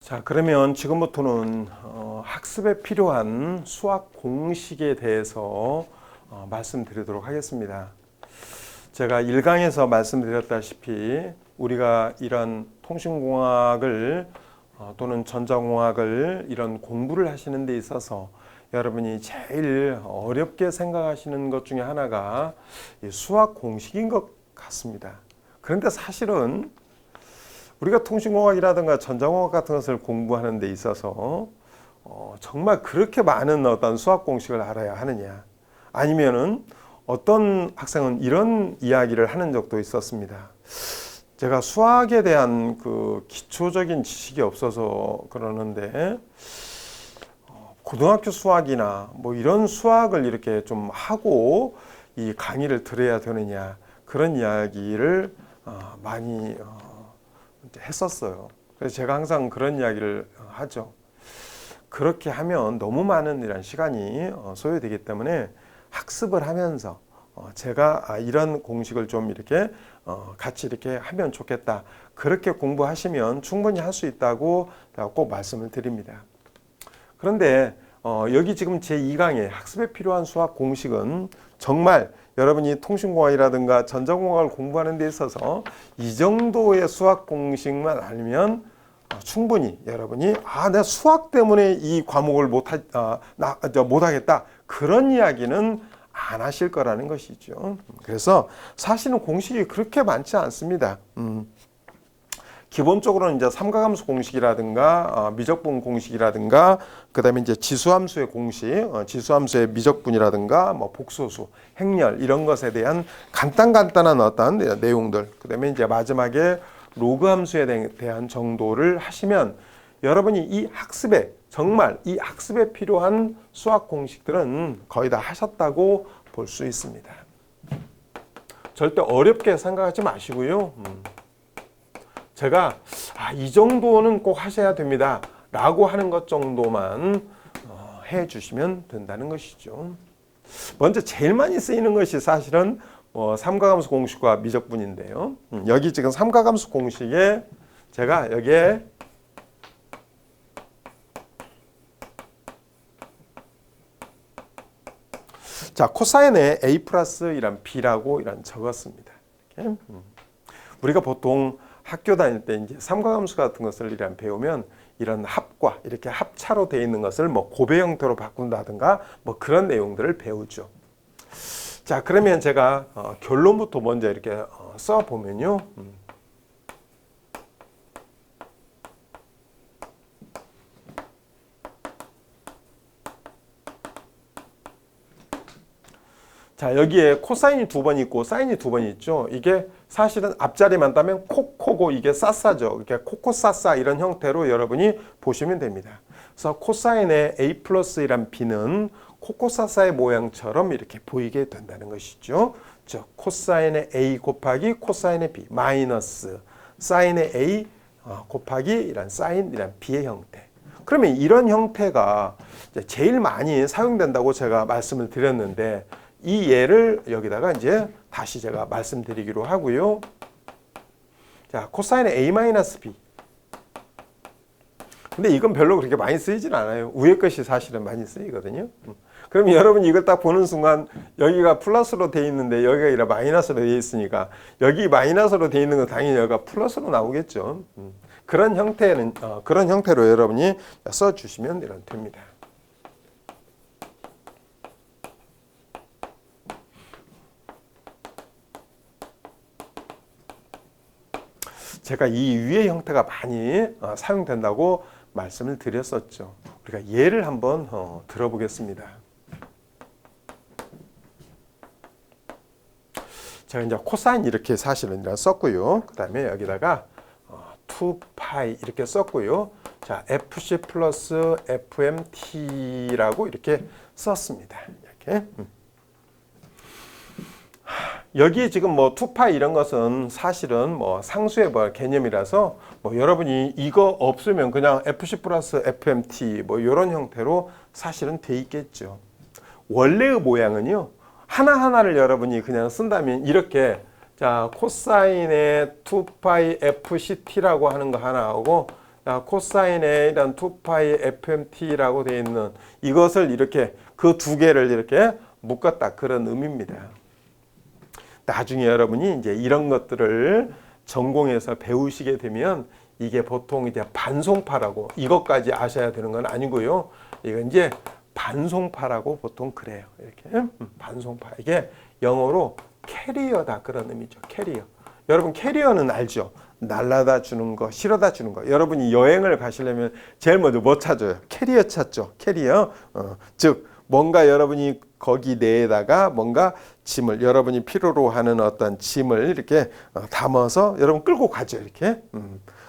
자, 그러면 지금부터는 학습에 필요한 수학 공식에 대해서 말씀드리도록 하겠습니다. 제가 1강에서 말씀드렸다시피 우리가 이런 통신공학을 또는 전자공학을 이런 공부를 하시는 데 있어서 여러분이 제일 어렵게 생각하시는 것 중에 하나가 이 수학 공식인 것 같습니다. 그런데 사실은 우리가 통신공학이라든가 전자공학 같은 것을 공부하는 데 있어서 정말 그렇게 많은 어떤 수학 공식을 알아야 하느냐, 아니면은 어떤 학생은 이런 이야기를 하는 적도 있었습니다. 제가 수학에 대한 그 기초적인 지식이 없어서 그러는데 고등학교 수학이나 뭐 이런 수학을 이렇게 좀 하고 이 강의를 들어야 되느냐, 그런 이야기를 많이 했었어요. 그래서 제가 항상 그런 이야기를 하죠. 그렇게 하면 너무 많은 이런 시간이 소요되기 때문에 학습을 하면서 제가 이런 공식을 좀 이렇게 같이 이렇게 하면 좋겠다, 그렇게 공부하시면 충분히 할 수 있다고 꼭 말씀을 드립니다. 그런데 여기 지금 제2강의 학습에 필요한 수학 공식은 정말 여러분이 통신공학이라든가 전자공학을 공부하는 데 있어서 이 정도의 수학 공식만 알면 충분히 여러분이 내가 수학 때문에 이 과목을 못하겠다, 그런 이야기는 안 하실 거라는 것이죠. 그래서 사실은 공식이 그렇게 많지 않습니다. 기본적으로는 이제 삼가함수 공식이라든가 미적분 공식이라든가 그다음에 이제 지수함수의 공식, 지수함수의 미적분이라든가 뭐 복소수, 행렬 이런 것에 대한 간단한 어떤 내용들, 그다음에 이제 마지막에 로그함수에 대한 정도를 하시면 여러분이 이 학습에 정말 이 학습에 필요한 수학 공식들은 거의 다 하셨다고 볼 수 있습니다. 절대 어렵게 생각하지 마시고요. 제가 이 정도는 꼭 하셔야 됩니다 라고 하는 것 정도만 해 주시면 된다는 것이죠. 먼저 제일 많이 쓰이는 것이 사실은 삼가함수 공식과 미적분인데요. 여기 지금 삼가함수 공식에 제가 여기에 자, 코사인에 A 플러스 이란 B라고 이란 적었습니다. 이렇게. 우리가 보통 학교 다닐 때 이제 삼가함수 같은 것을 이란 배우면 이런 합과 이렇게 합차로 되어 있는 것을 뭐 곱의 형태로 바꾼다든가 뭐 그런 내용들을 배우죠. 자, 그러면 제가 결론부터 먼저 이렇게 써 보면요. 자, 여기에 코사인이 두 번 있고 사인이 두 번 있죠. 이게 사실은 앞자리만 따면 코코고 이게 싸싸죠. 이렇게 코코싸싸 이런 형태로 여러분이 보시면 됩니다. 그래서 코사인의 A 플러스 이란 B는 코코싸싸의 모양처럼 이렇게 보이게 된다는 것이죠. 즉 코사인의 A 곱하기 코사인의 B 마이너스 사인의 A 곱하기 이란 사인 이란 B의 형태. 그러면 이런 형태가 제일 많이 사용된다고 제가 말씀을 드렸는데, 이 예를 여기다가 이제 다시 제가 말씀드리기로 하고요. 자, 코사인의 A-B. 근데 이건 별로 그렇게 많이 쓰이진 않아요. 위에 것이 사실은 많이 쓰이거든요. 그러면 여러분이 이걸 딱 보는 순간 여기가 플러스로 돼 있는데 여기가 이라 마이너스로 돼 있으니까 여기 마이너스로 돼 있는 건 당연히 여기가 플러스로 나오겠죠. 그런 형태로 여러분이 써 주시면 됩니다. 제가 이 위의 형태가 많이 사용된다고 말씀을 드렸었죠. 우리가 예를 한번 들어보겠습니다. 제가 이제 코사인 이렇게 사실은 썼고요. 그 다음에 여기다가 2파이 이렇게 썼고요. 자, FC 플러스 FMT라고 이렇게 썼습니다. 이렇게. 여기 지금 뭐 2파이 이런 것은 사실은 뭐 상수의 개념이라서 여러분이 이거 없으면 그냥 FC 플러스 FMT 뭐 이런 형태로 사실은 돼 있겠죠. 원래의 모양은요, 하나하나를 여러분이 그냥 쓴다면 이렇게, 자, 코사인의 2파이 FCT라고 하는 거 하나 하고 코사인의 이런 2파이 FMT라고 되어 있는 이것을 이렇게 그 두 개를 이렇게 묶었다 그런 의미입니다. 나중에 여러분이 이제 이런 것들을 전공해서 배우시게 되면 이게 보통 이제 반송파라고 이것까지 아셔야 되는 건 아니고요. 이건 이제 반송파라고 보통 그래요. 이렇게 반송파 이게 영어로 캐리어다 그런 의미죠. 캐리어. 여러분 캐리어는 알죠? 날라다 주는 거, 실어다 주는 거. 여러분이 여행을 가시려면 제일 먼저 뭐 찾아요? 캐리어 찾죠. 캐리어. 즉 뭔가 여러분이 거기 내에다가 뭔가 짐을 여러분이 필요로 하는 어떤 짐을 이렇게 담아서 여러분 끌고 가죠. 이렇게.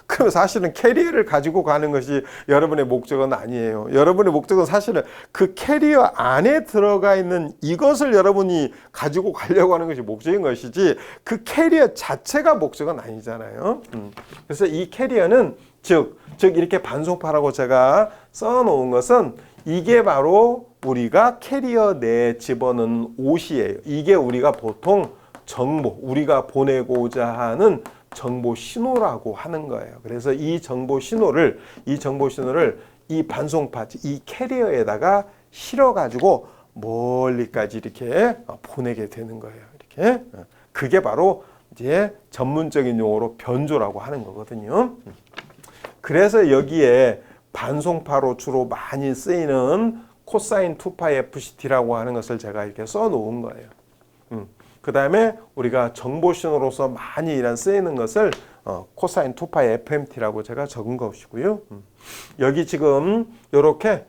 그럼 사실은 캐리어를 가지고 가는 것이 여러분의 목적은 아니에요. 여러분의 목적은 사실은 그 캐리어 안에 들어가 있는 이것을 여러분이 가지고 가려고 하는 것이 목적인 것이지 그 캐리어 자체가 목적은 아니잖아요. 그래서 이 캐리어는 즉 이렇게 반송파라고 제가 써놓은 것은 이게 바로 우리가 캐리어 내에 집어넣은 옷이에요. 이게 우리가 보통 정보, 우리가 보내고자 하는 정보 신호라고 하는 거예요. 그래서 이 정보 신호를 이 반송파, 이 캐리어에다가 실어가지고 멀리까지 이렇게 보내게 되는 거예요. 이렇게. 그게 바로 이제 전문적인 용어로 변조라고 하는 거거든요. 그래서 여기에 반송파로 주로 많이 쓰이는 코사인 2파이 FCT라고 하는 것을 제가 이렇게 써 놓은 거예요. 그 다음에 우리가 정보 신호로서 많이 쓰이는 것을 코사인 2파이 FMT라고 제가 적은 것이고요. 여기 지금 요렇게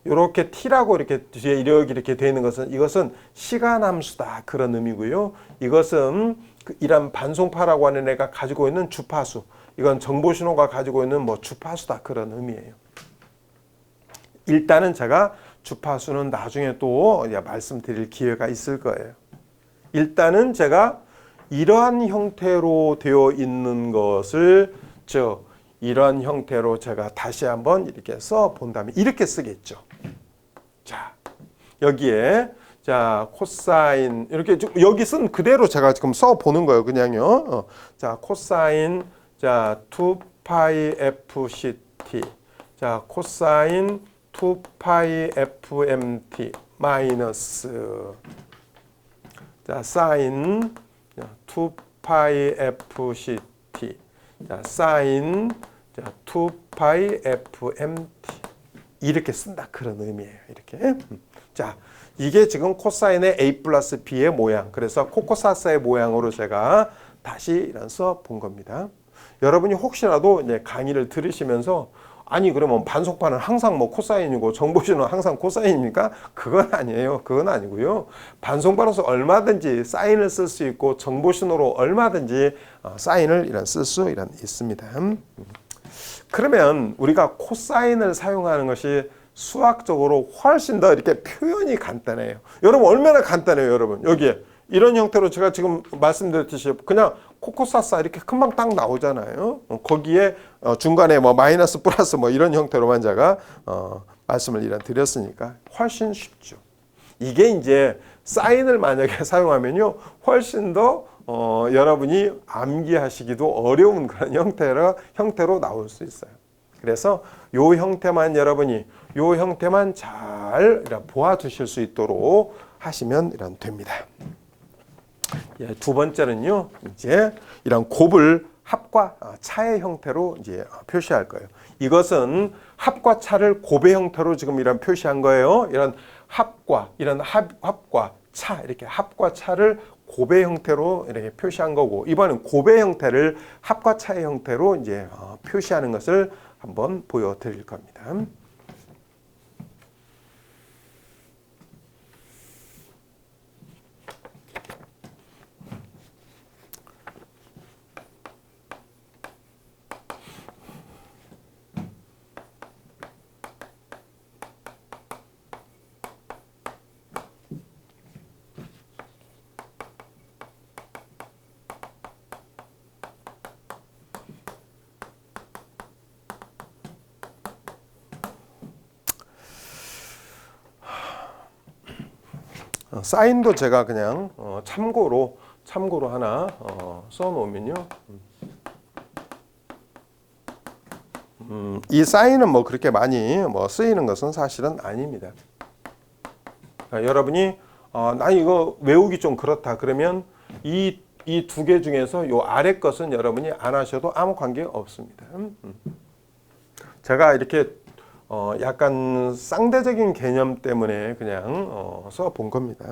요렇게 T라고 이렇게 뒤에 이렇게 되어 있는 것은 이것은 시간 함수다 그런 의미고요. 이것은 이런 반송파라고 하는 애가 가지고 있는 주파수. 이건 정보 신호가 가지고 있는 뭐 주파수다 그런 의미예요. 일단은 제가 주파수는 나중에 또 말씀드릴 기회가 있을 거예요. 일단은 제가 이러한 형태로 되어 있는 것을 이러한 형태로 제가 다시 한번 이렇게 써 본다면 이렇게 쓰겠죠. 자, 여기에 코사인 이렇게 여기 쓴 그대로 제가 지금 써 보는 거예요. 그냥요. 자, 코사인 2파이 FCT. 자, 코사인 2파이 FMT 마이너스 사인 2파이 FCT 사인 2파이 FMT 이렇게 쓴다 그런 의미예요. 이렇게. 자, 이게 지금 코사인의 A 플러스 B의 모양. 그래서 코코사스의 모양으로 제가 다시 써 본 겁니다. 여러분이 혹시라도 이제 강의를 들으시면서 아니 그러면 반송파는 항상 뭐 코사인이고 정보신호는 항상 코사인입니까? 그건 아니에요. 그건 아니고요. 반송파로서 얼마든지 사인을 쓸 수 있고 정보신호로 얼마든지 사인을 쓸 수 있습니다. 그러면 우리가 코사인을 사용하는 것이 수학적으로 훨씬 더 이렇게 표현이 간단해요. 여러분 얼마나 간단해요, 여러분. 여기에 이런 형태로 제가 지금 말씀드렸듯이 그냥 코코사사 이렇게 금방 딱 나오잖아요. 거기에 중간에 뭐 마이너스 플러스 뭐 이런 형태로만 제가 말씀을 드렸으니까 훨씬 쉽죠. 이게 이제 사인을 만약에 사용하면요 훨씬 더 여러분이 암기하시기도 어려운 그런 형태로 나올 수 있어요. 그래서 요 형태만 여러분이 요 형태만 잘 보아 두실 수 있도록 하시면 됩니다. 두 번째는요, 이제 이런 곱을 합과 차의 형태로 이제 표시할 거예요. 이것은 합과 차를 곱의 형태로 지금 표시한 거예요. 이런 합과 차 이렇게 합과 차를 곱의 형태로 이렇게 표시한 거고 이번엔 곱의 형태를 합과 차의 형태로 이제 표시하는 것을 한번 보여드릴 겁니다. 사인도 제가 그냥 참고로 하나 써 놓으면요. 이 사인은 뭐 그렇게 많이 뭐 쓰이는 것은 사실은 아닙니다. 여러분이 나 이거 외우기 좀 그렇다 그러면 이 두 개 중에서 요 아래 것은 여러분이 안 하셔도 아무 관계 없습니다. 제가 이렇게 약간 쌍대적인 개념 때문에 그냥 써본 겁니다.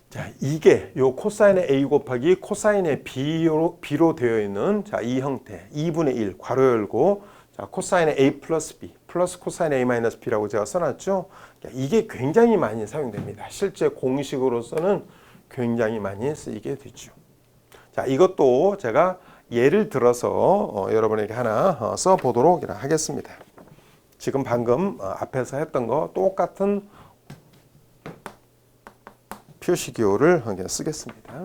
자, 이게 요 코사인의 A 곱하기 코사인의 B로 되어 있는 자, 이 형태 2분의 1 괄호 열고 자, 코사인의 A 플러스 B 플러스 코사인의 A 마이너스 B라고 제가 써놨죠. 이게 굉장히 많이 사용됩니다. 실제 공식으로서는 굉장히 많이 쓰이게 되죠. 자, 이것도 제가 예를 들어서 여러분에게 하나 써보도록 하겠습니다. 지금 방금 앞에서 했던 거 똑같은 표시기호를 쓰겠습니다.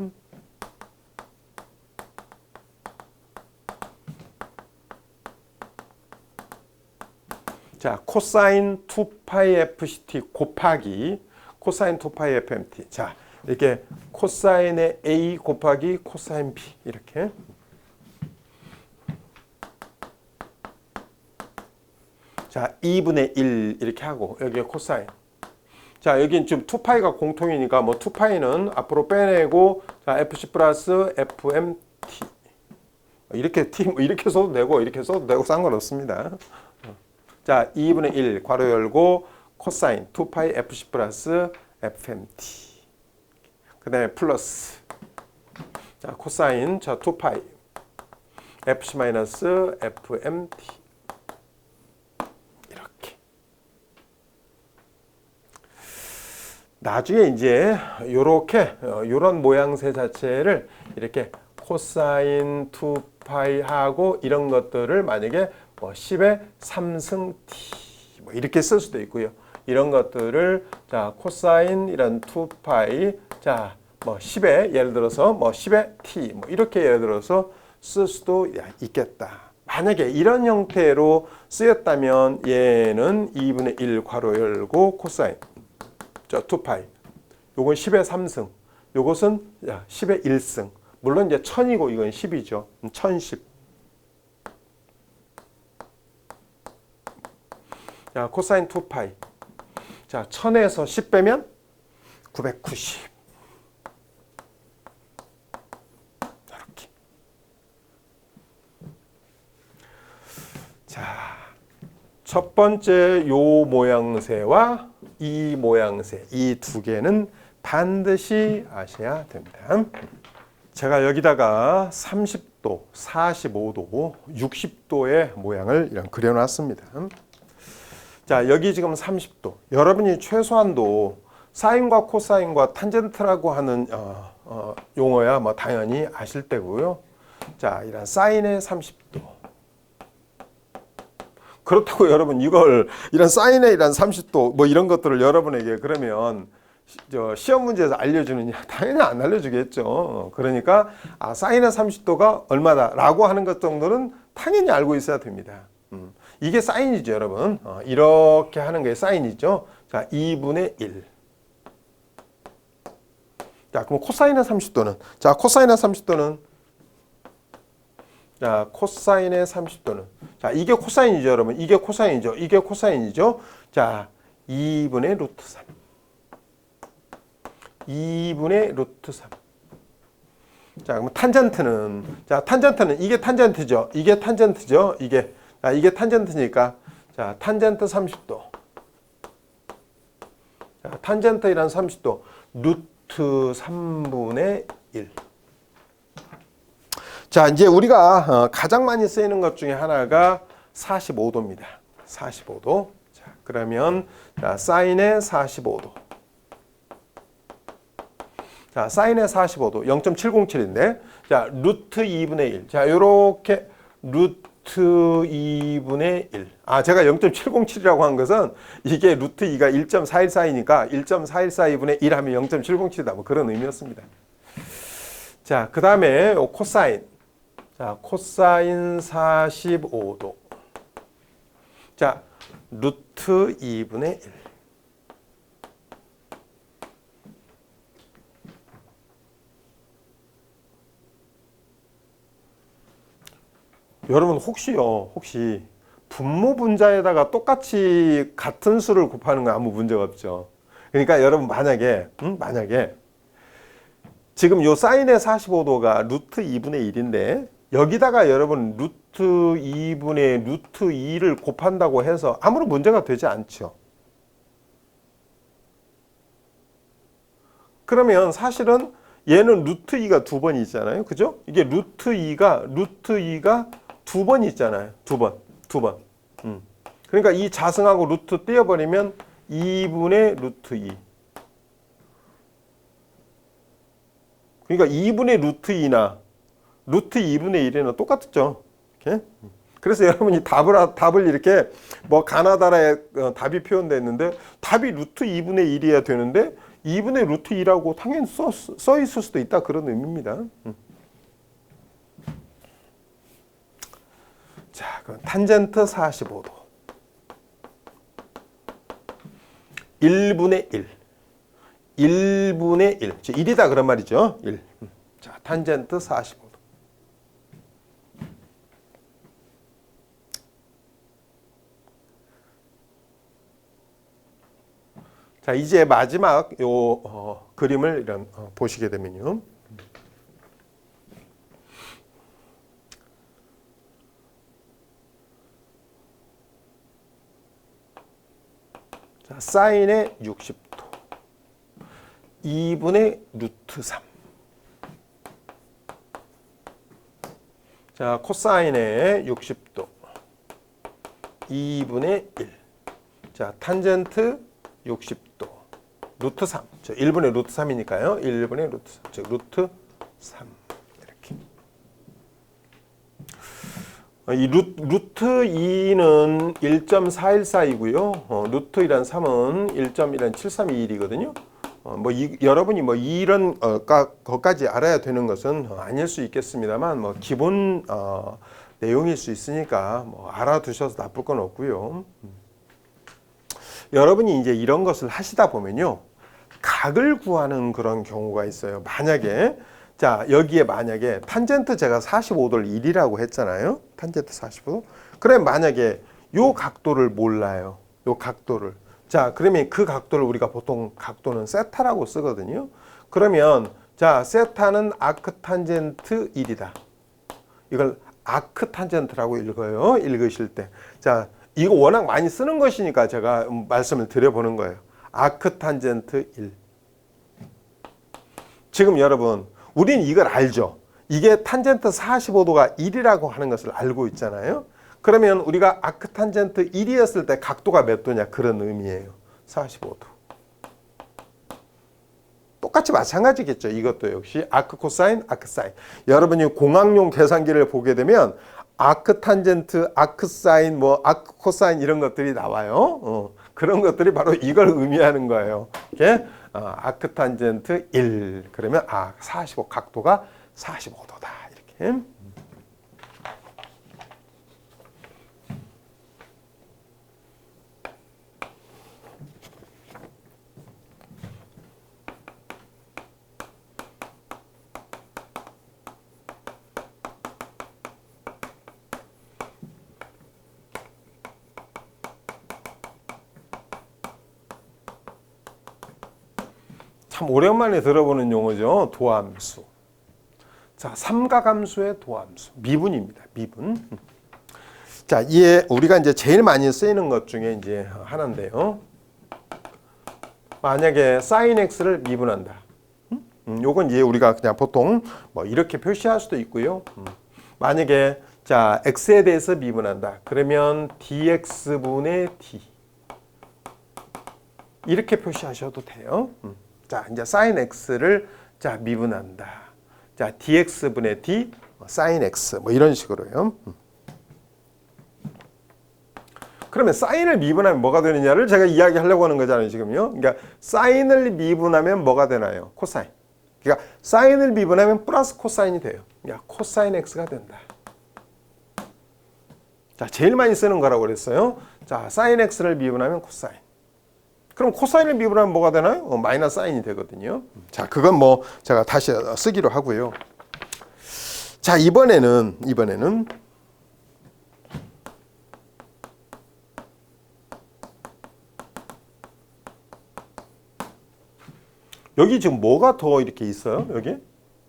자, 코사인 2파이 FCT 곱하기 코사인 2파이 FMT. 자, 이렇게 코사인의 A 곱하기 코사인 B 이렇게. 자, 2분의 1 이렇게 하고 여기에 코사인. 자, 여긴 지금 2파이가 공통이니까 뭐 2파이는 앞으로 빼내고 자, FC 플러스 FMT 이렇게 T 뭐 이렇게 써도 되고 이렇게 써도 되고 상관없습니다. 자, 2분의 1 괄호 열고 코사인 2파이 FC 플러스 FMT 그 다음에 플러스 자, 코사인 자, 2파이 FC 마이너스 FMT 나중에 이제 요렇게 요런 모양새 자체를 이렇게 코사인 2파이 하고 이런 것들을 만약에 뭐 10의 3승 t 뭐 이렇게 쓸 수도 있고요. 이런 것들을 자 코사인 이런 2파이 자 뭐 10의 예를 들어서 뭐 10의 t 뭐 이렇게 예를 들어서 쓸 수도 있겠다. 만약에 이런 형태로 쓰였다면 얘는 2분의 1 괄호 열고 코사인 2파이. 요건 10의 3승. 요것은 10의 1승. 물론 이제 1000이고 이건 10이죠. 1010. 자, 코사인 2파이. 자, 1000에서 10 빼면 990. 이렇게. 자, 첫 번째 요 모양새와 이 모양새, 이 두 개는 반드시 아셔야 됩니다. 제가 여기다가 30도, 45도, 60도의 모양을 이런 그려놨습니다. 자, 여기 지금 30도. 여러분이 최소한도 사인과 코사인과 탄젠트라고 하는 용어야 뭐 당연히 아실 때고요. 자, 이런 사인의 30도. 그렇다고 여러분 이걸 이런 사인의 이런 30도 뭐 이런 것들을 여러분에게 그러면 시험 문제에서 알려주느냐? 당연히 안 알려주겠죠. 그러니까 사인의 30도가 얼마다라고 하는 것 정도는 당연히 알고 있어야 됩니다. 이게 사인이죠, 여러분. 이렇게 하는 게 사인이죠. 자, 2분의 1. 자, 그럼 코사인의 30도는 자, 코사인의 30도는 자, 코사인의 30도는 자, 이게 코사인이죠, 여러분. 이게 코사인이죠. 이게 코사인이죠. 자, 2분의 루트 3. 2분의 루트 3. 자, 그럼 탄젠트는 자, 탄젠트는 이게 탄젠트죠. 이게 탄젠트죠. 이게 이게 탄젠트니까 자, 탄젠트 30도. 자, 탄젠트이란 30도 루트 3분의 1. 자, 이제 우리가 가장 많이 쓰이는 것 중에 하나가 45도입니다. 45도. 자, 그러면 자, 사인의 45도. 자, 사인의 45도 0.707인데 자, 루트 2분의 1. 자, 요렇게 루트 2분의 1. 제가 0.707이라고 한 것은 이게 루트 2가 1.414이니까 1.4142분의 1 하면 0.707이다. 뭐 그런 의미였습니다. 자, 그 다음에 코사인. 자, 코사인 45도. 자, 루트 2분의 1. 여러분 혹시 분모 분자에다가 똑같이 같은 수를 곱하는 건 아무 문제가 없죠. 그러니까 여러분 만약에 지금 요 사인의 45도가 루트 2분의 1인데 여기다가 여러분 루트 2분의 루트 2를 곱한다고 해서 아무런 문제가 되지 않죠. 그러면 사실은 얘는 루트 2가 두 번 있잖아요. 그죠? 이게 루트 2가 두 번 있잖아요. 두 번. 그러니까 이 자승하고 루트 떼어버리면 2분의 루트 2. 그러니까 2분의 루트 2나 루트 2분의 1이나 똑같죠. 이렇게. 그래서 여러분이 답을 이렇게 뭐 가나다라에 답이 표현되어 있는데 답이 루트 2분의 1이어야 되는데 2분의 루트 2라고 당연히 써 있을 수도 있다. 그런 의미입니다. 자, 그럼 탄젠트 45도 1분의 1 1분의 1 1이다 그런 말이죠. 1. 자, 탄젠트 45도 자, 이제 마지막 요 그림을 보시게 되면요. 자, 사인의 60도 2분의 루트 3. 자, 코사인의 60도 2분의 1. 자, 탄젠트 60도 루트 3. 저 1분의 루트 3이니까요. 1분의 루트 3. 즉 루트 3. 이렇게. 이 루트 2는 1.414이고요. 루트 2란 3은 1.732일이거든요. 여러분이 이런 것까지 알아야 되는 것은 아닐 수 있겠습니다만 기본 내용일 수 있으니까 알아두셔서 나쁠 건 없고요. 여러분이 이제 이런 것을 하시다 보면요. 각을 구하는 그런 경우가 있어요. 만약에 자, 여기에 만약에 탄젠트 제가 45도를 1이라고 했잖아요. 탄젠트 45도. 그럼 만약에 요 각도를 몰라요. 요 각도를. 자, 그러면 그 각도를 우리가 보통 각도는 세타라고 쓰거든요. 그러면 자, 세타는 아크탄젠트 1이다. 이걸 아크탄젠트라고 읽어요. 읽으실 때. 자, 이거 워낙 많이 쓰는 것이니까 제가 말씀을 드려보는 거예요. 아크탄젠트 1. 지금 여러분, 우리는 이걸 알죠. 이게 탄젠트 45도가 1이라고 하는 것을 알고 있잖아요. 그러면 우리가 아크탄젠트 1이었을 때 각도가 몇 도냐 그런 의미예요. 45도. 똑같이 마찬가지겠죠. 이것도 역시 아크 코사인, 아크 사인. 여러분이 공학용 계산기를 보게 되면 아크 탄젠트, 아크 사인, 아크 코사인 이런 것들이 나와요. 그런 것들이 바로 이걸 의미하는 거예요. 이렇게 아크 탄젠트 1. 그러면 45 각도가 45도다. 이렇게. 참 오랜만에 들어보는 용어죠. 도함수. 자, 삼각함수의 도함수. 미분입니다. 미분. 자, 이게 우리가 이제 제일 많이 쓰이는 것 중에 이제 하나인데요. 만약에 sin x를 미분한다. 요건 이제 우리가 그냥 보통 이렇게 표시할 수도 있고요. 만약에 자, x에 대해서 미분한다. 그러면 dx분의 d. 이렇게 표시하셔도 돼요. 자, 이제 sin x를 자, 미분한다. 자, dx분의 d sin x 이런 식으로요. 그러면 사인을 미분하면 뭐가 되느냐를 제가 이야기하려고 하는 거잖아요, 지금요. 그러니까 사인을 미분하면 뭐가 되나요? 코사인. 그러니까 사인을 미분하면 플러스 코사인이 돼요. 그러니까 코사인 x가 된다. 자, 제일 많이 쓰는 거라고 그랬어요. 자, 사인 x를 미분하면 코사인. 그럼 코사인을 미분하면 뭐가 되나요? 마이너스 사인이 되거든요. 자, 그건 뭐 제가 다시 쓰기로 하고요. 자, 이번에는 여기 지금 뭐가 더 이렇게 있어요? 여기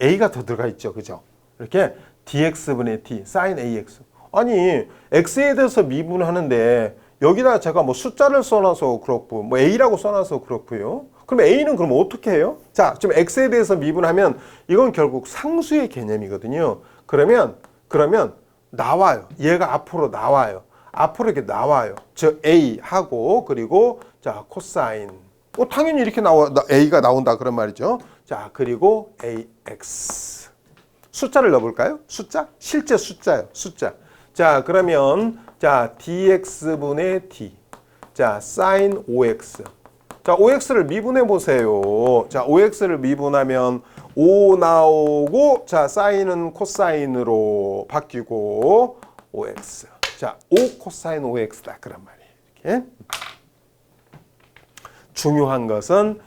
a가 더 들어가 있죠, 그죠? 이렇게 dx분의 d sin ax. 아니 x에 대해서 미분하는데 여기다 제가 뭐 숫자를 써놔서 그렇고 뭐 a라고 써놔서 그렇고요. 그럼 a는 그럼 어떻게 해요? 자, 지금 x에 대해서 미분하면 이건 결국 상수의 개념이거든요. 그러면 나와요. 얘가 앞으로 나와요. 앞으로 이렇게 나와요. 즉 a 하고 그리고 자 코사인. 당연히 이렇게 a가 나온다 그런 말이죠. 자, 그리고 ax. 숫자를 넣어볼까요? 숫자? 실제 숫자요. 숫자. 자, 그러면 자 dx분의 d. 자, sin 5x. 자, 5x를 미분해 보세요. 자, 5x를 미분하면 5 나오고 자, 사인은 코사인으로 바뀌고 5x. 자, 5 코사인 5x다 그런 말이에요. 이렇게. 중요한 것은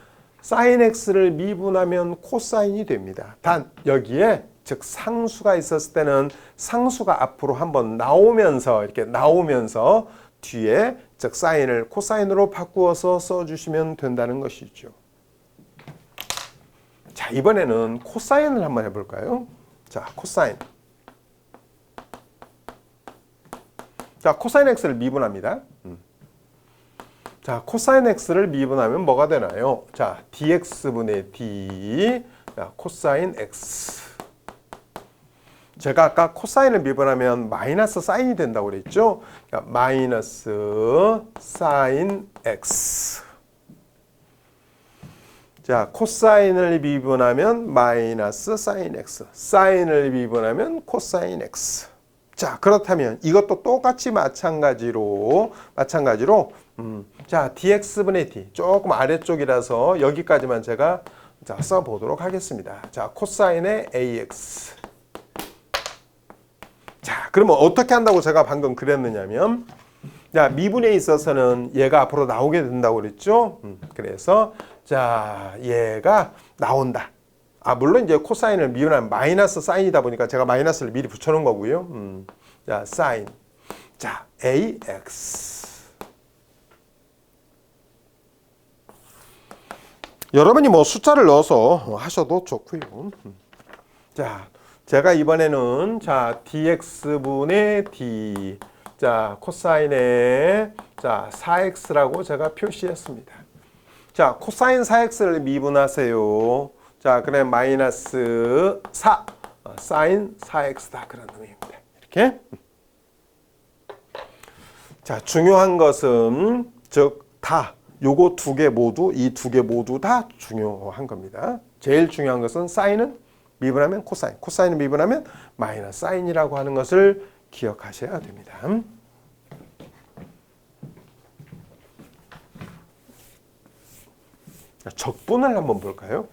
sin x를 미분하면 코사인이 됩니다. 단 여기에 즉 상수가 있었을 때는 상수가 앞으로 한번 나오면서 이렇게 나오면서 뒤에 즉 사인을 코사인으로 바꾸어서 써주시면 된다는 것이죠. 자, 이번에는 코사인을 한번 해볼까요? 자, 코사인. 자, 코사인 x를 미분합니다. 자, 코사인 x를 미분하면 뭐가 되나요? 자, dx분의 d. 자, 코사인 x. 제가 아까 코사인을 미분하면 마이너스 사인이 된다고 그랬죠? 그러니까 마이너스 사인 x. 자, 코사인을 미분하면 마이너스 사인 x. 사인을 미분하면 코사인 x. 자, 그렇다면 이것도 똑같이 마찬가지로 자, dx분의 d 조금 아래쪽이라서 여기까지만 제가 자, 써보도록 하겠습니다. 자, 코사인의 ax. 자, 그러면 어떻게 한다고 제가 방금 그랬느냐면 자, 미분에 있어서는 얘가 앞으로 나오게 된다고 그랬죠. 그래서 자, 얘가 나온다. 물론 이제 코사인을 미분하면 마이너스 사인이다 보니까 제가 마이너스를 미리 붙여놓은 거고요. 자, 사인. 자, ax. 여러분이 뭐 숫자를 넣어서 하셔도 좋고요. 자, 제가 이번에는 자, dx분의 d. 자, 코사인의 자, 4x라고 제가 표시했습니다. 자, 코사인 4x를 미분하세요. 자, 그럼 마이너스 4 사인 4x다 그런 의미입니다. 이렇게. 자, 중요한 것은 즉 다 요거 두 개 모두 이 두 개 모두 다 중요한 겁니다. 제일 중요한 것은 사인은 미분하면 코사인, 코사인을 미분하면 마이너스 사인이라고 하는 것을 기억하셔야 됩니다. 적분을 한번 볼까요?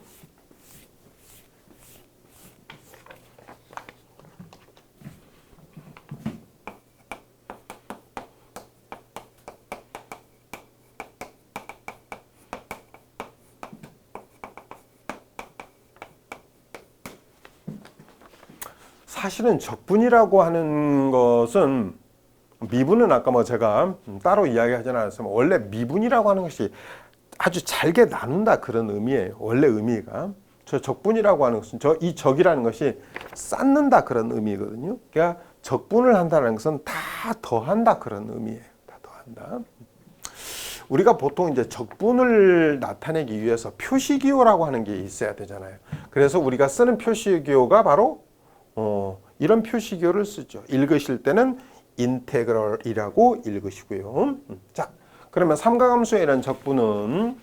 사실은 적분이라고 하는 것은 미분은 아까 뭐 제가 따로 이야기하지는 않았지만 원래 미분이라고 하는 것이 아주 잘게 나눈다 그런 의미예요. 원래 의미가. 저 적분이라고 하는 것은 이 적이라는 것이 쌓는다 그런 의미거든요. 그러니까 적분을 한다는 것은 다 더한다 그런 의미예요. 다 더한다. 우리가 보통 이제 적분을 나타내기 위해서 표시기호라고 하는 게 있어야 되잖아요. 그래서 우리가 쓰는 표시기호가 바로 이런 표시기호를 쓰죠. 읽으실 때는 인테그럴이라고 읽으시고요. 자, 그러면 삼각함수의 이런 적분은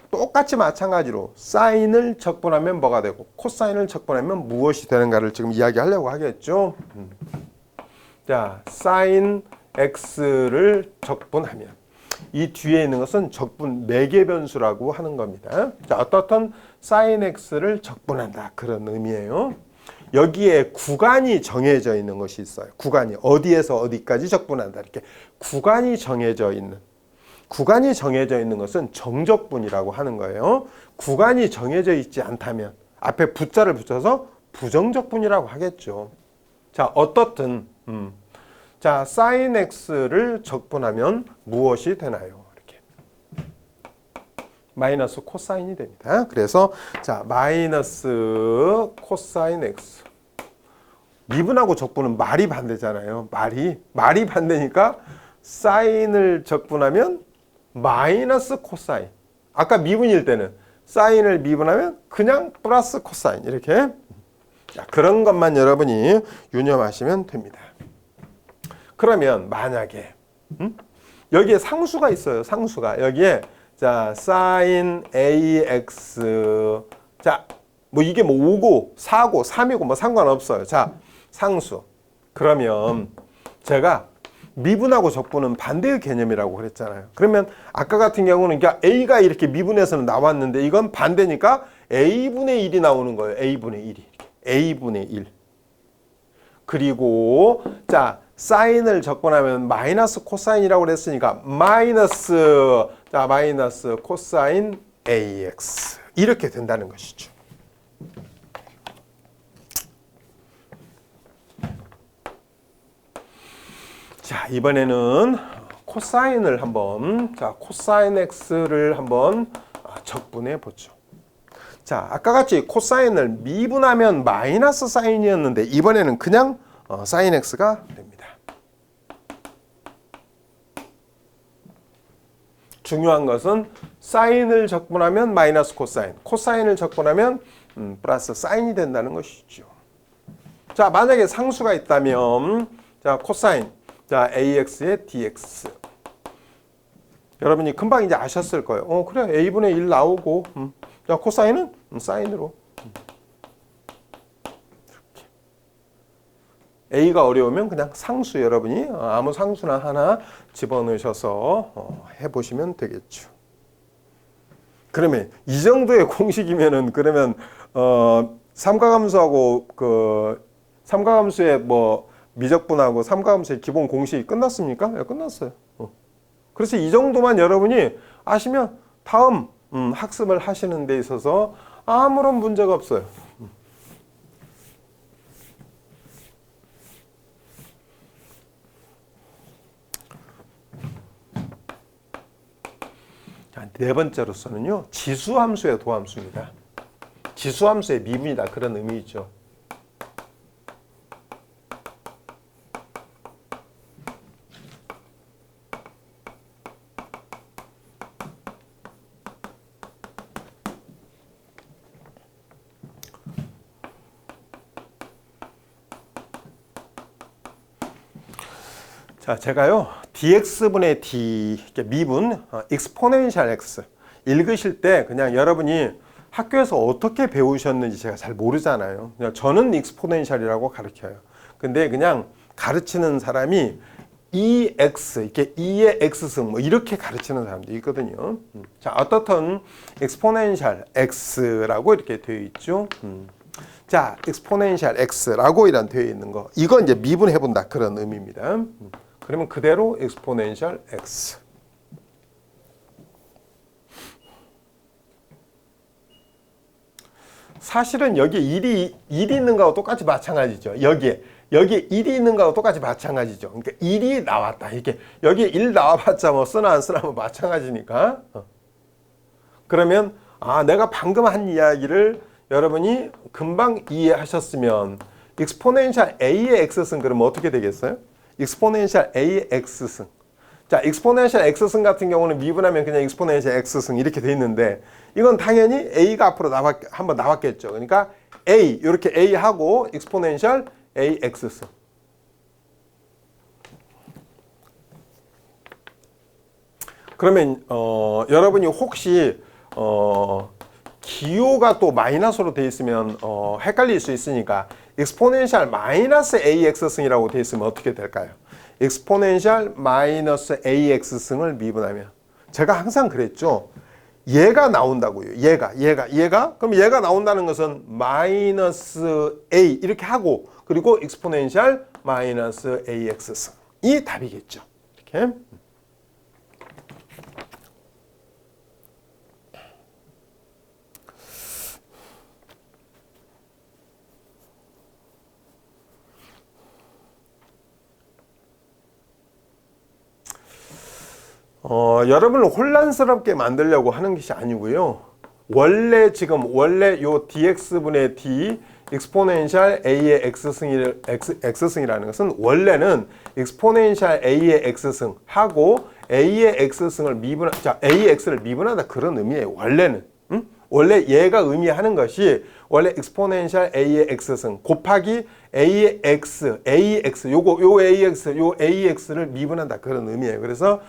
똑같이 마찬가지로 사인을 적분하면 뭐가 되고 코사인을 적분하면 무엇이 되는가를 지금 이야기하려고 하겠죠. 자, 사인 x를 적분하면 이 뒤에 있는 것은 적분 매개변수라고 하는 겁니다. 자, 어떻든 사인 x를 적분한다 그런 의미예요. 여기에 구간이 정해져 있는 것이 있어요. 구간이 어디에서 어디까지 적분한다. 이렇게 구간이 정해져 있는 것은 정적분이라고 하는 거예요. 구간이 정해져 있지 않다면 앞에 부자를 붙여서 부정적분이라고 하겠죠. 자, 어떻든 자, sin x를 적분하면 무엇이 되나요? 이렇게 마이너스 코사인이 됩니다. 그래서 자, 마이너스 코사인 x. 미분하고 적분은 말이 반대잖아요. 말이 반대니까 사인을 적분하면 마이너스 코사인. 아까 미분일 때는 사인을 미분하면 그냥 플러스 코사인. 이렇게. 자, 그런 것만 여러분이 유념하시면 됩니다. 그러면 만약에 여기에 상수가 있어요. 상수가. 여기에 자, sin ax. 자, 뭐 이게 뭐 5고 4고 3이고 뭐 상관없어요. 자, 상수. 그러면 제가 미분하고 적분은 반대의 개념이라고 그랬잖아요. 그러면 아까 같은 경우는 그러니까 A가 이렇게 미분해서는 나왔는데 이건 반대니까 A분의 1이 나오는 거예요. A분의 1이. A분의 1. 그리고 자, 사인을 적분하면 마이너스 코사인이라고 그랬으니까 마이너스 코사인 AX. 이렇게 된다는 것이죠. 자, 이번에는 코사인을 한번, 자, 코사인 x를 한번 적분해 보죠. 자, 아까 같이 코사인을 미분하면 마이너스 사인이었는데 이번에는 그냥 사인 x가 됩니다. 중요한 것은 사인을 적분하면 마이너스 코사인, 코사인을 적분하면 플러스 사인이 된다는 것이죠. 자, 만약에 상수가 있다면 자, 코사인 자, AX의 DX. 여러분이 금방 이제 아셨을 거예요. 그래. A분의 1 나오고. 자, 코사인은 사인으로. 이렇게. A가 어려우면 그냥 상수 여러분이 아무 상수나 하나 집어넣으셔서 해보시면 되겠죠. 그러면 이 정도의 공식이면은 그러면 삼가함수하고 그 삼가함수의 뭐 미적분하고 삼가함수의 기본 공식이 끝났습니까? 네, 끝났어요. 그래서 이 정도만 여러분이 아시면 다음 학습을 하시는 데 있어서 아무런 문제가 없어요. 자, 네 번째로서는요, 지수함수의 도함수입니다. 지수함수의 미분이다. 그런 의미죠. 자, 제가요 dx분의 d 미분 exponential x 읽으실 때 그냥 여러분이 학교에서 어떻게 배우셨는지 제가 잘 모르잖아요. 그냥 저는 exponential이라고 가르쳐요. 근데 그냥 가르치는 사람이 EX 이렇게 2의 x승 뭐 이렇게 가르치는 사람도 있거든요. 자, 어떻든 exponential x라고 이렇게 되어 있죠. 자, exponential x라고 이런 되어 있는 거 이거 이제 미분해 본다 그런 의미입니다. 그러면 그대로 exponential x. 사실은 여기에 1이 있는 거하고 똑같이 마찬가지죠. 여기에 1이 있는 거하고 똑같이 마찬가지죠. 그러니까 1이 나왔다. 이렇게 여기에 1 나와봤자 뭐 쓰나 안 쓰나 뭐 마찬가지니까. 그러면 내가 방금 한 이야기를 여러분이 금방 이해하셨으면 exponential a의 x승 그러면 어떻게 되겠어요? exponential a의 x승. 자, exponential x승 같은 경우는 미분하면 그냥 exponential x승 이렇게 돼 있는데 이건 당연히 a가 앞으로 한번 나왔겠죠. 그러니까 a 이렇게 a 하고 exponential a x승. 그러면 여러분이 혹시 기호가 또 마이너스로 돼 있으면 헷갈릴 수 있으니까 exponential 마이너스 ax승이라고 돼 있으면 어떻게 될까요? exponential 마이너스 ax승을 미분하면 제가 항상 그랬죠. 얘가 나온다고요. 얘가. 그럼 얘가 나온다는 것은 마이너스 a 이렇게 하고 그리고 익스포넨셜 마이너스 ax승이 답이겠죠. 이렇게. 여러분을 혼란스럽게 만들려고 하는 것이 아니고요. 원래 요 dx분의 d 익스포넨셜 a의 x승이라는 것은 원래는 익스포넨셜 a의 x승하고 a의 x승을 a의 x를 미분하다 그런 의미예요. 원래는. 원래 얘가 의미하는 것이 원래 익스포넨셜 a의 x승 곱하기 a의 x, 요 ax를 미분한다 그런 의미예요. 그래서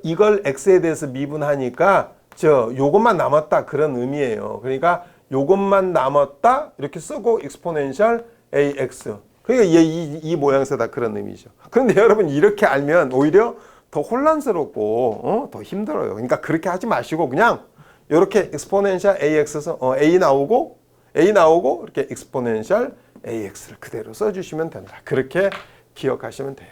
이걸 x에 대해서 미분하니까 요것만 남았다 그런 의미예요. 그러니까 요것만 남았다 이렇게 쓰고 익스포넨셜 ax. 그러니까 이 모양새다 그런 의미죠. 그런데 여러분 이렇게 알면 오히려 더 혼란스럽고 더 힘들어요. 그러니까 그렇게 하지 마시고 그냥 이렇게 익스포넨셜 ax a 나오고 이렇게 익스포넨셜 ax를 그대로 써주시면 된다. 그렇게 기억하시면 돼요.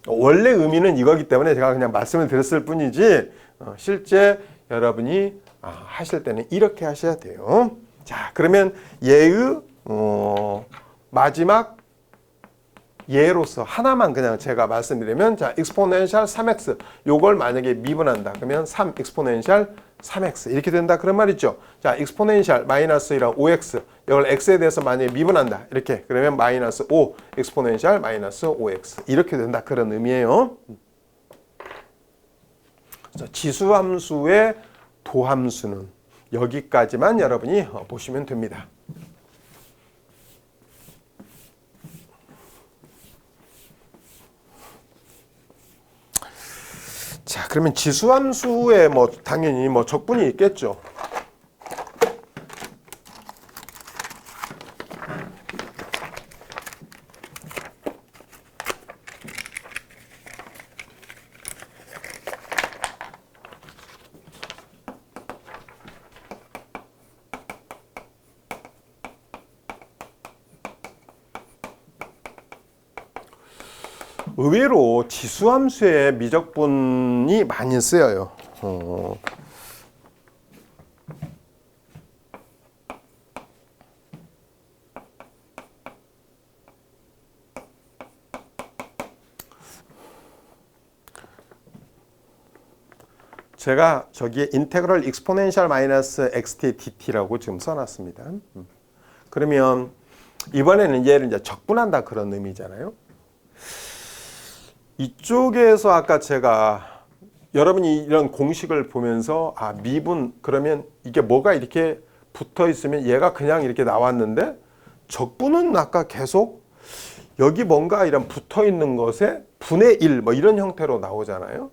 원래 의미는 이거기 때문에 제가 그냥 말씀을 드렸을 뿐이지 실제 여러분이 하실 때는 이렇게 하셔야 돼요. 자, 그러면 얘의 마지막 예로서 하나만 그냥 제가 말씀드리면 자, 익스포넨셜 3x 요걸 만약에 미분한다. 그러면 3 익스포넨셜 3x 이렇게 된다 그런 말이죠. 자, 익스포넨셜 마이너스 1랑 5x 이걸 x에 대해서 만약에 미분한다. 이렇게 그러면 마이너스 5 익스포넨셜 마이너스 5x 이렇게 된다 그런 의미예요. 지수함수의 도함수는 여기까지만 여러분이 보시면 됩니다. 자, 그러면 지수함수에 당연히 적분이 있겠죠. 의외로 지수함수에 미적분이 많이 쓰여요. 제가 저기에 인테그럴 익스포넨셜 마이너스 xt dt라고 지금 써놨습니다. 그러면 이번에는 얘를 이제 적분한다 그런 의미잖아요. 이쪽에서 아까 제가 여러분이 이런 공식을 보면서 미분 그러면 이게 뭐가 이렇게 붙어 있으면 얘가 그냥 이렇게 나왔는데 적분은 아까 계속 여기 뭔가 이런 붙어 있는 것에 분의 1 이런 형태로 나오잖아요.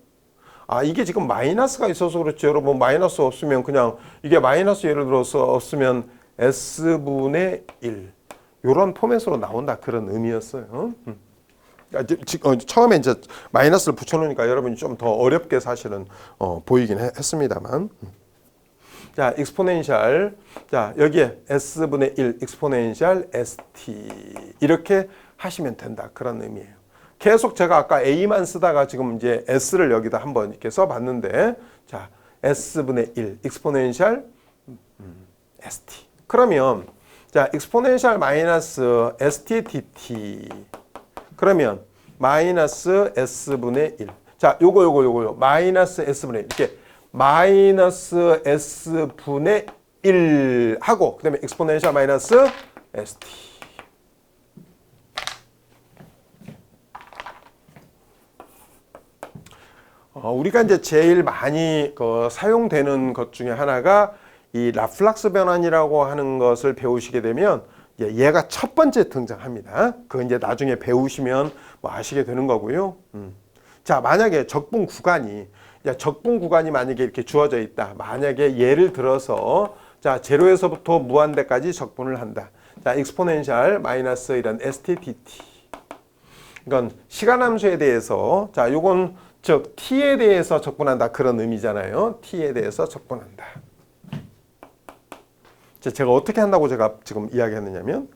이게 지금 마이너스가 있어서 그렇지 여러분 마이너스 없으면 그냥 이게 마이너스 예를 들어서 없으면 s분의 1 이런 포맷으로 나온다 그런 의미였어요. 처음에 이제 마이너스를 붙여놓으니까 여러분이 좀 더 어렵게 사실은 보이긴 했습니다만. 자, 익스포넨셜. 자, 여기에 s분의 1 익스포넨셜 st 이렇게 하시면 된다 그런 의미예요. 계속 제가 아까 a만 쓰다가 지금 이제 s를 여기다 한번 이렇게 써봤는데, 자, s분의 1 익스포넨셜 st. 그러면 자, 익스포넨셜 마이너스 st dt. 그러면 마이너스 s분의 1. 자, 요거 마이너스 s분의 1. 이렇게 마이너스 s분의 1 하고 그다음에 익스포넨셜 마이너스 st. 우리가 이제 제일 많이 사용되는 것 중에 하나가 이 라플락스 변환이라고 하는 것을 배우시게 되면 얘가 첫 번째 등장합니다. 그거 이제 나중에 배우시면 아시게 되는 거고요. 자, 만약에 적분 구간이 만약에 이렇게 주어져 있다. 만약에 예를 들어서 자, 제로에서부터 무한대까지 적분을 한다. 자, 익스포넨셜 마이너스 이런 st dt. 이건 시간 함수에 대해서 자, 요건 즉 t에 대해서 적분한다 그런 의미잖아요. t에 대해서 적분한다. 제가 어떻게 한다고 제가 지금 이야기했느냐면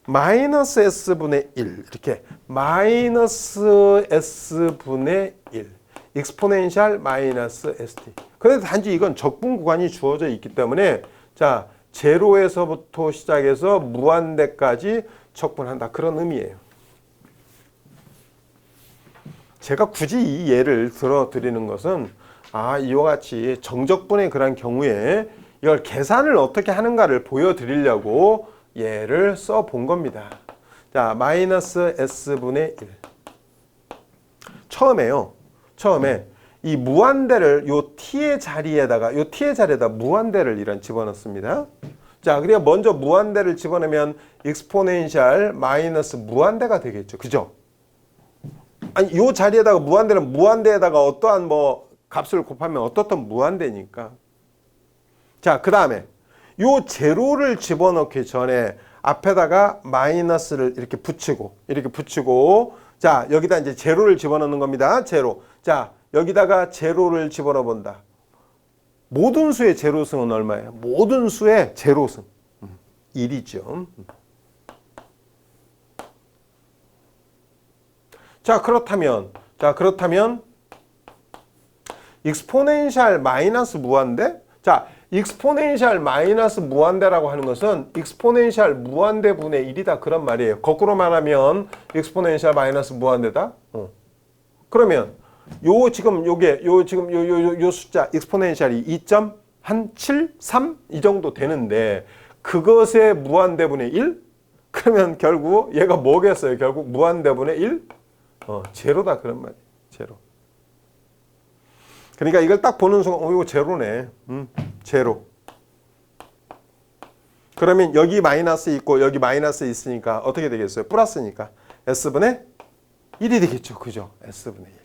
마이너스 s분의 1 이렇게 마이너스 s분의 1 익스포넨셜 마이너스 st. 그런데 단지 이건 적분 구간이 주어져 있기 때문에 자 제로에서부터 시작해서 무한대까지 적분한다 그런 의미예요. 제가 굳이 이 예를 들어 드리는 것은 이와 같이 정적분의 그런 경우에 이걸 계산을 어떻게 하는가를 보여드리려고 예를 써 본 겁니다. 자, 마이너스 s분의 1. 처음에 이 무한대를 요 t의 자리에다가 무한대를 이런 집어넣습니다. 자, 그래야 먼저 무한대를 집어넣으면 익스포넨셜 마이너스 무한대가 되겠죠. 그죠? 아니, 요 자리에다가 무한대는 무한대에다가 어떠한 뭐 값을 곱하면 어떻든 무한대니까. 자, 그 다음에 요 제로를 집어넣기 전에 앞에다가 마이너스를 이렇게 붙이고 자, 여기다 이제 제로를 집어넣는 겁니다. 제로. 자, 여기다가 제로를 집어넣어 본다. 모든 수의 제로승은 얼마예요? 모든 수의 제로승 1이죠. 자, 그렇다면 익스포넨셜 마이너스 무한대? 자, 익스포넨셜 마이너스 무한대라고 하는 것은 익스포넨셜 무한대 분의 1이다 그런 말이에요. 거꾸로 말하면 익스포넨셜 마이너스 무한대다. 그러면 요 숫자 익스포넨셜이 2.173 이 정도 되는데 그것의 무한대분의 1? 그러면 결국 얘가 뭐겠어요? 결국 무한대분의 1? 제로다 그런 말이에요. 제로. 그러니까 이걸 딱 보는 순간 이거 제로네. 제로. 그러면 여기 마이너스 있고 여기 마이너스 있으니까 어떻게 되겠어요? 플러스니까 s분의 1이 되겠죠. 그죠? s분의 1.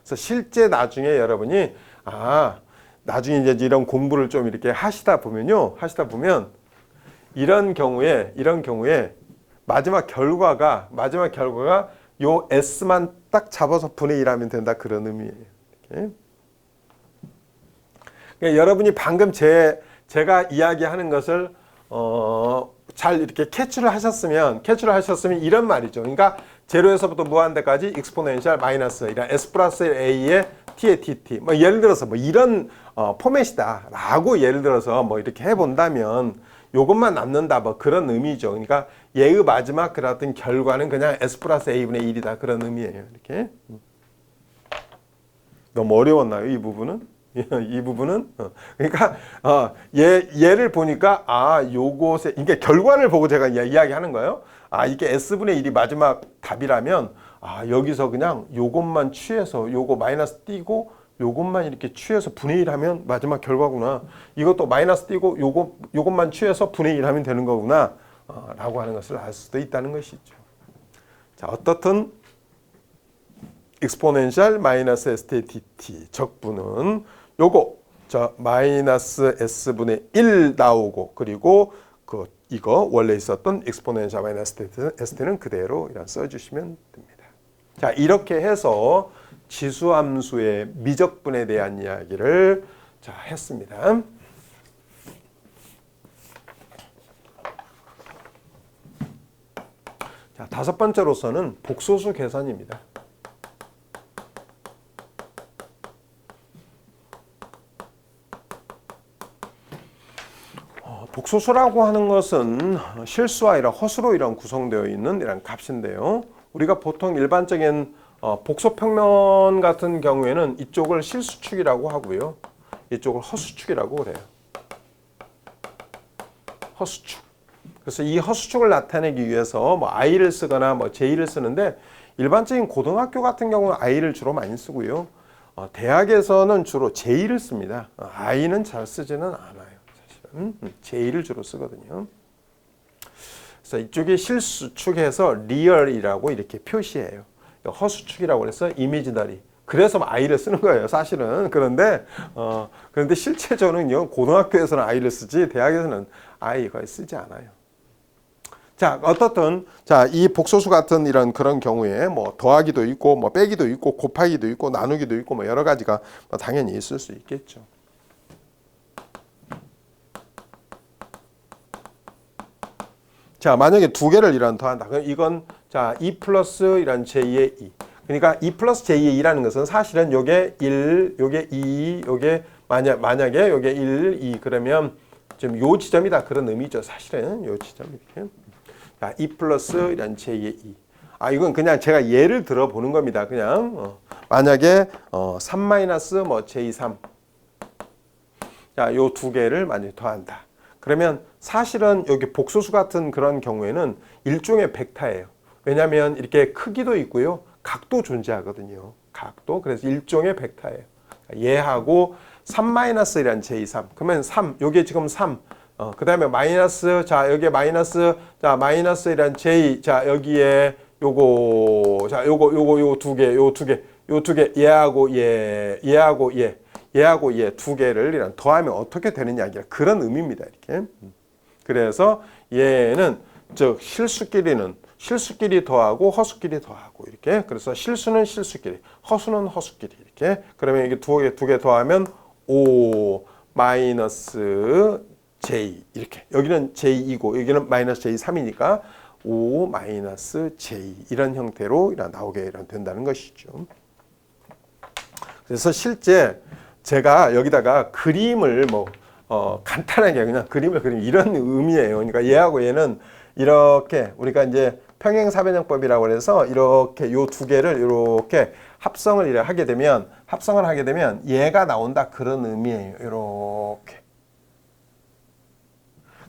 그래서 실제 나중에 여러분이 나중에 이제 이런 공부를 좀 이렇게 하시다 보면 이런 경우에 마지막 결과가 요 s만 딱 잡아서 분의 1 하면 된다 그런 의미예요. 이렇게. 그러니까 여러분이 방금 제가 이야기하는 것을 잘 이렇게 캐치를 하셨으면 이런 말이죠. 그러니까 제로에서부터 무한대까지 익스포넨셜 마이너스 이런 s 플러스 a의 t의 dt 뭐 예를 들어서 뭐 이런 포맷이다라고 예를 들어서 뭐 이렇게 해본다면 요것만 남는다 뭐 그런 의미죠. 그러니까 얘의 마지막 그랬던 결과는 그냥 s 플러스 a분의 1이다 그런 의미예요. 이렇게. 너무 어려웠나요? 이 부분은? 이 부분은? 그러니까 얘를 보니까 요것에 그러니까 결과를 보고 제가 이야기하는 거예요. 이게 s분의 1이 마지막 답이라면 여기서 그냥 요것만 취해서 요거 마이너스 띄고 요것만 이렇게 취해서 분의 1 하면 마지막 결과구나. 이것도 마이너스 띄고 요것만 취해서 분의 1 하면 되는 거구나. 라고 하는 것을 알 수도 있다는 것이죠. 자, 어떻든 익스포넨셜 마이너스 st dt 적분은 요거 마이너스 s분의 1 나오고 그리고 이거 원래 있었던 익스포넨셜 마이너스 st는 그대로 이런 써주시면 됩니다. 자, 이렇게 해서 지수함수의 미적분에 대한 이야기를 했습니다. 자, 다섯 번째로서는 복소수 계산입니다. 복소수라고 하는 것은 실수와 이런 허수로 이런 구성되어 있는 이런 값인데요. 우리가 보통 일반적인 복소평면 같은 경우에는 이쪽을 실수축이라고 하고요. 이쪽을 허수축이라고 그래요. 허수축. 그래서 이 허수축을 나타내기 위해서 뭐 i를 쓰거나 뭐 j를 쓰는데 일반적인 고등학교 같은 경우는 i를 주로 많이 쓰고요. 대학에서는 주로 j를 씁니다. i는 잘 쓰지는 않아요. j를 주로 쓰거든요. 그래서 이쪽에 실수축해서 리얼이라고 이렇게 표시해요. 허수축이라고 해서 이미지너리. 그래서 i를 쓰는 거예요, 사실은. 그런데 실제적으로는요, 고등학교에서는 i를 쓰지 대학에서는 i 거의 쓰지 않아요. 자, 어떻든 자, 이 복소수 같은 이런 그런 경우에 뭐 더하기도 있고 뭐 빼기도 있고 곱하기도 있고 나누기도 있고 뭐 여러 가지가 뭐 당연히 있을 수 있겠죠. 자, 만약에 두 개를 이런 더한다. 그럼 이건 자, 2 플러스 이런 j2의 2. 그러니까 2 플러스 j2의 2라는 것은 사실은 요게 1, 요게 2, 요게 만약에 요게 1, 2 그러면 지금 요 지점이다 그런 의미죠. 사실은 요 지점이 이렇게. 자, 2 플러스 이런 j2의 2. 아, 이건 그냥 제가 예를 들어 보는 겁니다. 그냥 만약에 3 마이너스 뭐 j3. 자, 요 두 개를 만약에 더한다. 그러면 사실은 여기 복소수 같은 그런 경우에는 일종의 벡터예요. 왜냐하면 이렇게 크기도 있고요. 각도 존재하거든요. 각도. 그래서 일종의 벡터예요. 얘하고 3-1이란 j3. 그러면 3. 요게 지금 3. 그 다음에 마이너스. 자, 여기에 마이너스. 자, 마이너스이란 j. 자, 여기에 요거. 자, 요거 두 개. 요 두 개. 요 두 개. 얘하고 얘. 얘하고 얘. 얘하고 얘 두 개를 이런 더하면 어떻게 되느냐. 그런 의미입니다. 이렇게. 그래서 얘는 즉 실수끼리 더하고 허수끼리 더하고 이렇게. 그래서 실수는 실수끼리, 허수는 허수끼리 이렇게. 그러면 이게 두 개 더하면 5 마이너스 j 이렇게. 여기는 j2고 여기는 마이너스 j3이니까 5 마이너스 j 이런 형태로 나오게 된다는 것이죠. 그래서 실제 제가 여기다가 그림을 간단하게 그냥 그림을 그리면 이런 의미예요. 그러니까 얘하고 얘는 이렇게 우리가 이제 평행사변형법이라고 해서 이렇게 요 두 개를 이렇게 합성을 하게 되면 얘가 나온다 그런 의미예요. 이렇게.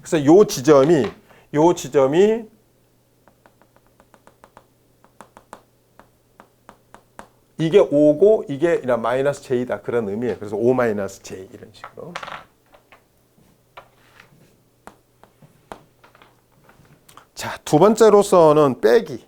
그래서 요 지점이 이게 5고 이게 이런 마이너스 j다 그런 의미예요. 그래서 5 마이너스 j 이런 식으로. 자, 두 번째로서는 빼기.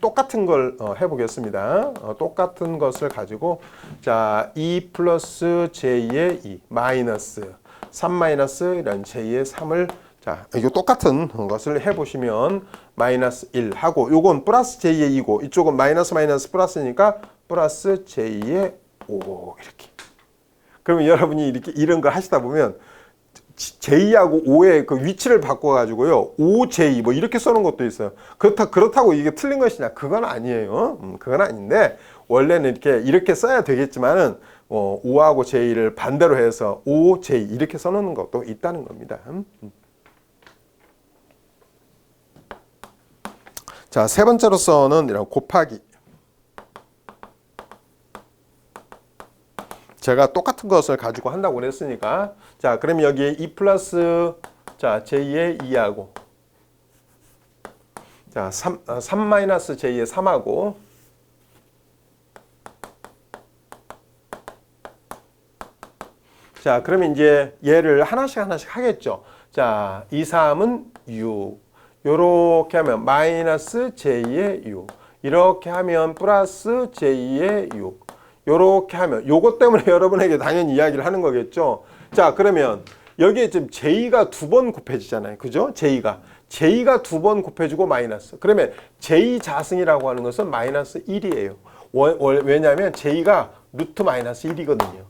똑같은 걸 해보겠습니다. 똑같은 것을 가지고 자, 2 플러스 j의 2 마이너스 3 마이너스 이런 j의 3을 자, 이거 똑같은 것을 해보시면 마이너스 1 하고 요건 플러스 j의 2고 이쪽은 마이너스 플러스니까 플러스 j의 5 이렇게. 그러면 여러분이 이렇게 이런 걸 하시다 보면 j하고 5의 그 위치를 바꿔가지고요 5j 뭐 이렇게 써놓은 것도 있어요. 그렇다고 이게 틀린 것이냐? 그건 아니에요. 그건 아닌데 원래는 이렇게 써야 되겠지만은 5하고 j를 반대로 해서 5j 이렇게 써놓는 것도 있다는 겁니다. 자, 세 번째로서는 이런 곱하기. 제가 똑같은 것을 가지고 한다고 그랬으니까 자, 그러면 여기에 2 플러스 자, j의 2하고 자, 3 마이너스 j의 3하고 자, 그러면 이제 얘를 하나씩 하겠죠. 자, 2, 3은 6 요렇게 하면 마이너스 j의 6 이렇게 하면 플러스 j의 6 요렇게 하면 요것 때문에 여러분에게 당연히 이야기를 하는 거겠죠. 자, 그러면 여기에 지금 j가 두 번 곱해지잖아요. 그죠? j가 두 번 곱해지고 마이너스. 그러면 j 자승이라고 하는 것은 마이너스 1이에요. 왜냐하면 j가 루트 마이너스 1이거든요.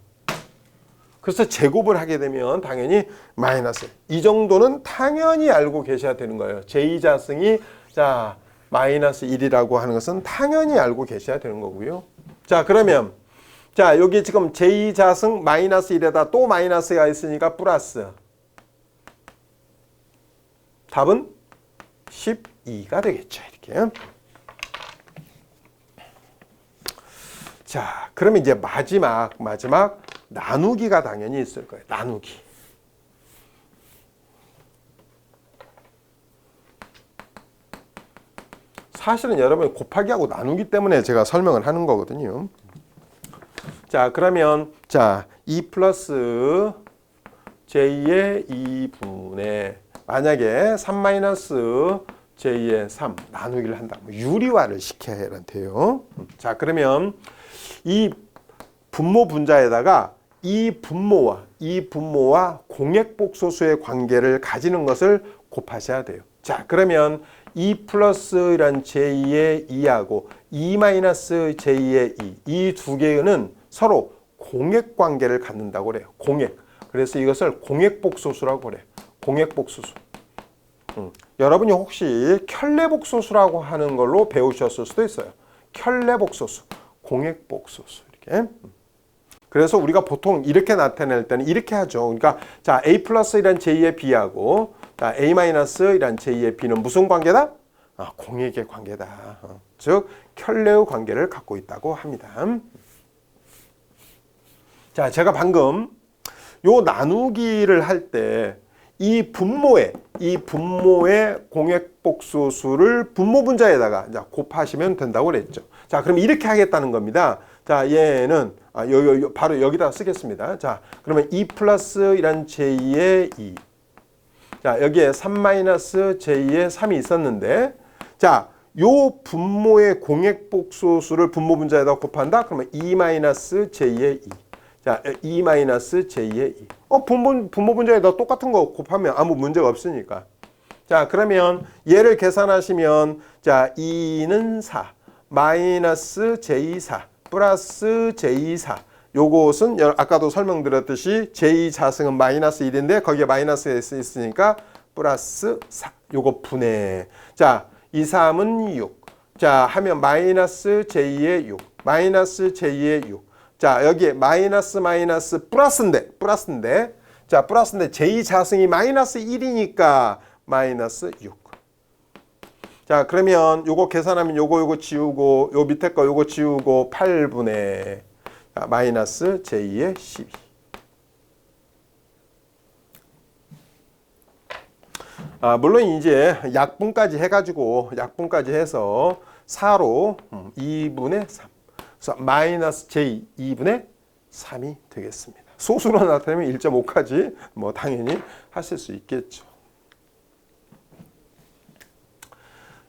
그래서 제곱을 하게 되면 당연히 마이너스. 이 정도는 당연히 알고 계셔야 되는 거예요. j 자승이 자, 마이너스 1이라고 하는 것은 당연히 알고 계셔야 되는 거고요. 자, 그러면 자, 여기 지금 j 자승 마이너스 1에다 또 마이너스가 있으니까 플러스. 답은 12가 되겠죠. 이렇게. 자, 그러면 이제 마지막 나누기가 당연히 있을 거예요. 나누기. 사실은 여러분 곱하기하고 나누기 때문에 제가 설명을 하는 거거든요. 자, 그러면 자, 2 플러스 j의 2분의 만약에 3 마이너스 j의 3 나누기를 한다. 유리화를 시켜야 돼요. 자, 그러면 이 분모 분자에다가 이 분모와 공액복소수의 관계를 가지는 것을 곱하셔야 돼요. 자, 그러면 2 플러스란 j2의 2하고 2 마이너스 j2의 2, 이 두 개는 서로 공액 관계를 갖는다고 그래요. 공액. 그래서 이것을 공액복소수라고 그래요. 공액복소수. 여러분이 혹시 켤레복소수라고 하는 걸로 배우셨을 수도 있어요. 켤레복소수, 공액복소수 이렇게. 그래서 우리가 보통 이렇게 나타낼 때는 이렇게 하죠. 그러니까 자, a 플러스 이란 j2의 b하고 자, a 마이너스 이란 j2의 b는 무슨 관계다? 공액의 관계다. 즉 켤레의 관계를 갖고 있다고 합니다. 자, 제가 방금 요 나누기를 할 때 이 분모의 공액복소수를 분모 분자에다가 곱하시면 된다고 그랬죠. 자, 그럼 이렇게 하겠다는 겁니다. 자, 얘는 바로 여기다 쓰겠습니다. 자, 그러면 2 플러스 이란 j2의 2. 자, 여기에 3 마이너스 j2의 3이 있었는데, 자, 요 분모의 공액복소수를 분모 분자에다 곱한다? 그러면 2 마이너스 j2의 2. 자, 2 마이너스 j2의 2. 분모 분자에다 똑같은 거 곱하면 아무 문제가 없으니까. 자, 그러면 얘를 계산하시면, 자, 2는 4, 마이너스 j4, 플러스 j4. 요것은 아까도 설명드렸듯이 j 자승은 마이너스 1인데 거기에 마이너스 s 있으니까 플러스 4. 요거 분해. 자, 2, 3은 6. 자, 하면 마이너스 j2의 6, 마이너스 j2의 6. 자, 여기에 마이너스 플러스인데 자, 플러스인데 j 자승이 마이너스 1이니까 마이너스 6. 자, 그러면 요거 계산하면 요거 지우고 요 밑에 거 요거 지우고 8분의 마이너스 j2의 12. 물론 이제 약분까지 해서 4로 2분의 3. 그래서 마이너스 j 2분의 3이 되겠습니다. 소수로 나타내면 1.5까지 뭐 당연히 하실 수 있겠죠.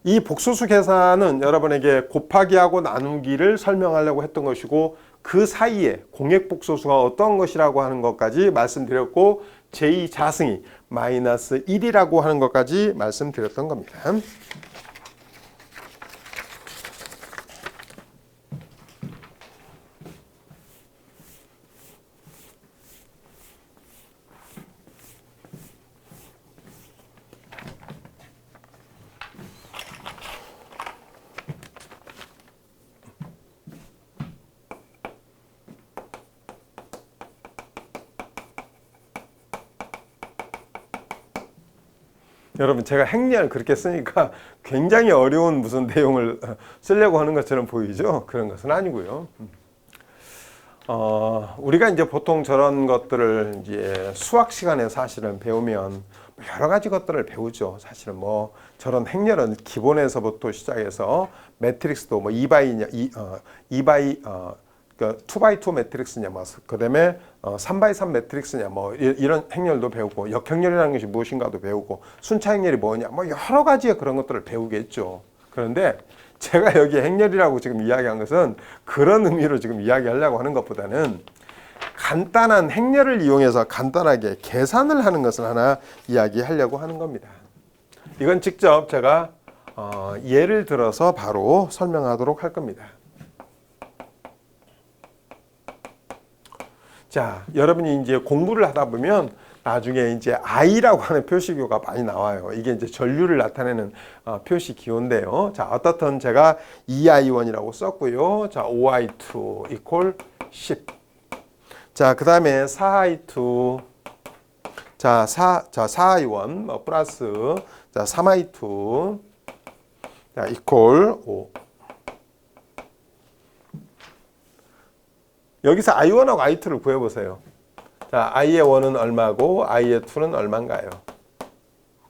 이 복소수 계산은 여러분에게 곱하기하고 나누기를 설명하려고 했던 것이고 그 사이에 공액복소수가 어떤 것이라고 하는 것까지 말씀드렸고 j 자승이 마이너스 1이라고 하는 것까지 말씀드렸던 겁니다. 여러분, 제가 행렬 그렇게 쓰니까 굉장히 어려운 무슨 내용을 쓰려고 하는 것처럼 보이죠? 그런 것은 아니고요. 우리가 이제 보통 저런 것들을 이제 수학 시간에 사실은 배우면 여러 가지 것들을 배우죠. 사실은 뭐 저런 행렬은 기본에서부터 시작해서 매트릭스도 뭐 2x2 매트릭스냐, 뭐 그다음에 3x3 매트릭스냐, 뭐 이런 행렬도 배우고 역행렬이라는 것이 무엇인가도 배우고 순차 행렬이 뭐냐, 뭐 여러 가지의 그런 것들을 배우겠죠. 그런데 제가 여기 행렬이라고 지금 이야기한 것은 그런 의미로 지금 이야기하려고 하는 것보다는 간단한 행렬을 이용해서 간단하게 계산을 하는 것을 하나 이야기하려고 하는 겁니다. 이건 직접 제가 예를 들어서 바로 설명하도록 할 겁니다. 자, 여러분이 이제 공부를 하다 보면 나중에 이제 I라고 하는 표시교가 많이 나와요. 이게 이제 전류를 나타내는 표시 기호인데요. 자, 어떻든 제가 2I1이라고 썼고요. 자, 5I2 equal 10. 자, 그 다음에 4I2. 자, 4I1 플러스 자, 3I2 자, equal 5. 여기서 I1하고 I2를 구해보세요. 자, I의 1은 얼마고 I의 2는 얼마인가요?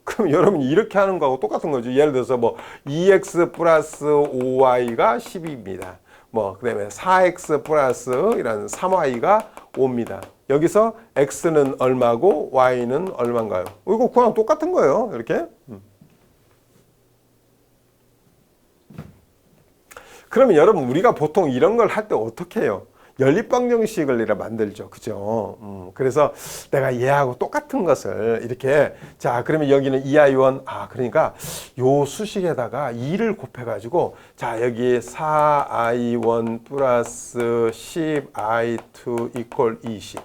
그럼 여러분이 이렇게 하는 거하고 똑같은 거죠. 예를 들어서 뭐 2x 플러스 5y가 10입니다. 뭐 그다음에 4x 플러스 이런 3y가 5입니다. 여기서 x는 얼마고 y는 얼마인가요? 이거 그냥 똑같은 거예요. 이렇게. 그러면 여러분, 우리가 보통 이런 걸 할 때 어떻게 해요? 연립방정식을 이렇게 만들죠. 그죠? 그래서 내가 얘하고 똑같은 것을 이렇게, 자, 그러면 여기는 2i1, 그러니까 요 수식에다가 2를 곱해가지고, 자, 여기 4i1 플러스 10i2 이퀄 20.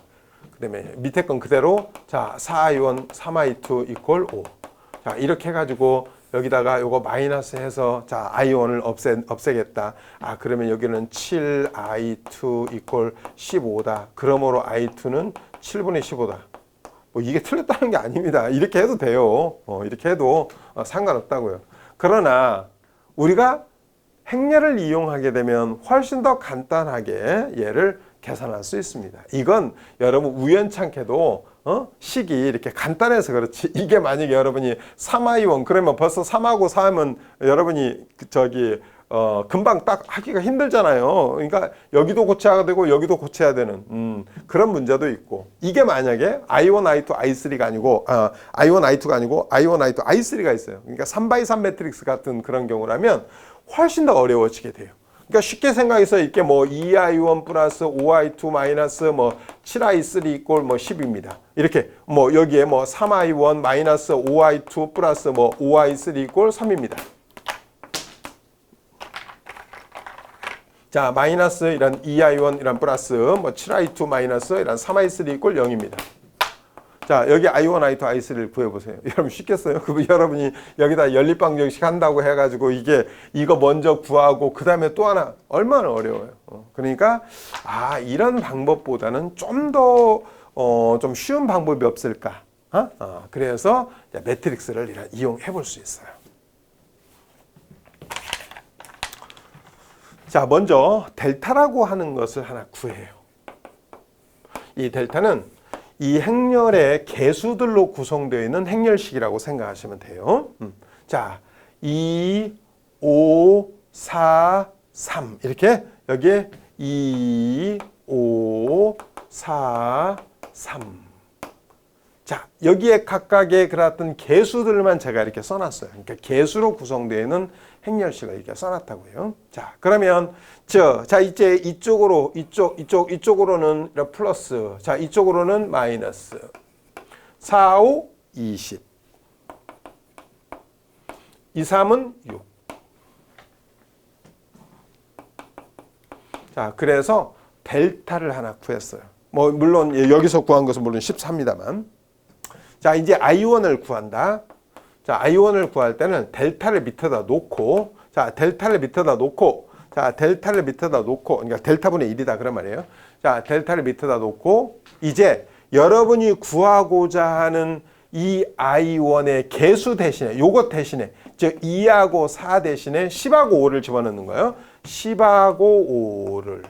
그 다음에 밑에 건 그대로, 자, 4i1, 3i2 이퀄 5. 자, 이렇게 해가지고, 여기다가 요거 마이너스 해서 자 i1을 없애겠다. 그러면 여기는 7i2 이퀄 15다. 그러므로 i2는 7분의 15다. 뭐 이게 틀렸다는 게 아닙니다. 이렇게 해도 돼요. 이렇게 해도 상관없다고요. 그러나 우리가 행렬을 이용하게 되면 훨씬 더 간단하게 얘를 계산할 수 있습니다. 이건 여러분 우연찮게도 식이 이렇게 간단해서 그렇지, 이게 만약에 여러분이 3i1 그러면 벌써 3하고 4하면 여러분이 금방 딱 하기가 힘들잖아요. 그러니까 여기도 고쳐야 되고 여기도 고쳐야 되는 그런 문제도 있고, 이게 만약에 i1, i2, i3가 아니고 i1, i2가 아니고 i1, i2, i3가 있어요. 그러니까 3x3 매트릭스 같은 그런 경우라면 훨씬 더 어려워지게 돼요. 그러니까 쉽게 생각해서 이렇게 뭐 2i1 플러스 5i2 마이너스 뭐 7i3 이꼴 뭐 10입니다. 이렇게 뭐 여기에 뭐 3i1 마이너스 5i2 플러스 뭐 5i3 이꼴 3입니다. 자, 마이너스 이런 2i1 이런 플러스 뭐 7i2 마이너스 이런 3i3 이꼴 0입니다. 자, 여기 i1, i2, i3를 구해보세요. 여러분 쉽겠어요? 여러분이 여기다 연립방정식 한다고 해가지고 이거 먼저 구하고 그 다음에 또 하나 얼마나 어려워요. 그러니까 이런 방법보다는 좀 더 좀 쉬운 방법이 없을까? 그래서 매트릭스를 이용해 볼 수 있어요. 자, 먼저 델타라고 하는 것을 하나 구해요. 이 델타는 이 행렬의 개수들로 구성되어 있는 행렬식이라고 생각하시면 돼요. 자, 2, 5, 4, 3 이렇게 여기에 2, 5, 4, 3. 자, 여기에 각각의 그랬던 개수들만 제가 이렇게 써놨어요. 그러니까 개수로 구성되어 있는 행렬식을 이렇게 써놨다고요. 자, 그러면 자 이제 이쪽으로는 플러스, 자 이쪽으로는 마이너스. 4, 5, 20. 2, 3은 6. 자, 그래서 델타를 하나 구했어요. 뭐 물론 여기서 구한 것은 물론 14입니다만. 자, 이제 i1을 구한다. 자, i1을 구할 때는 델타를 밑에다 놓고, 자, 델타를 밑에다 놓고, 그러니까 델타분의 1이다 그런 말이에요. 자, 델타를 밑에다 놓고, 이제 여러분이 구하고자 하는 이 i1의 개수 대신에, 요것 대신에, 즉 2하고 4 대신에 10하고 5를 집어넣는 거예요. 10하고 5를.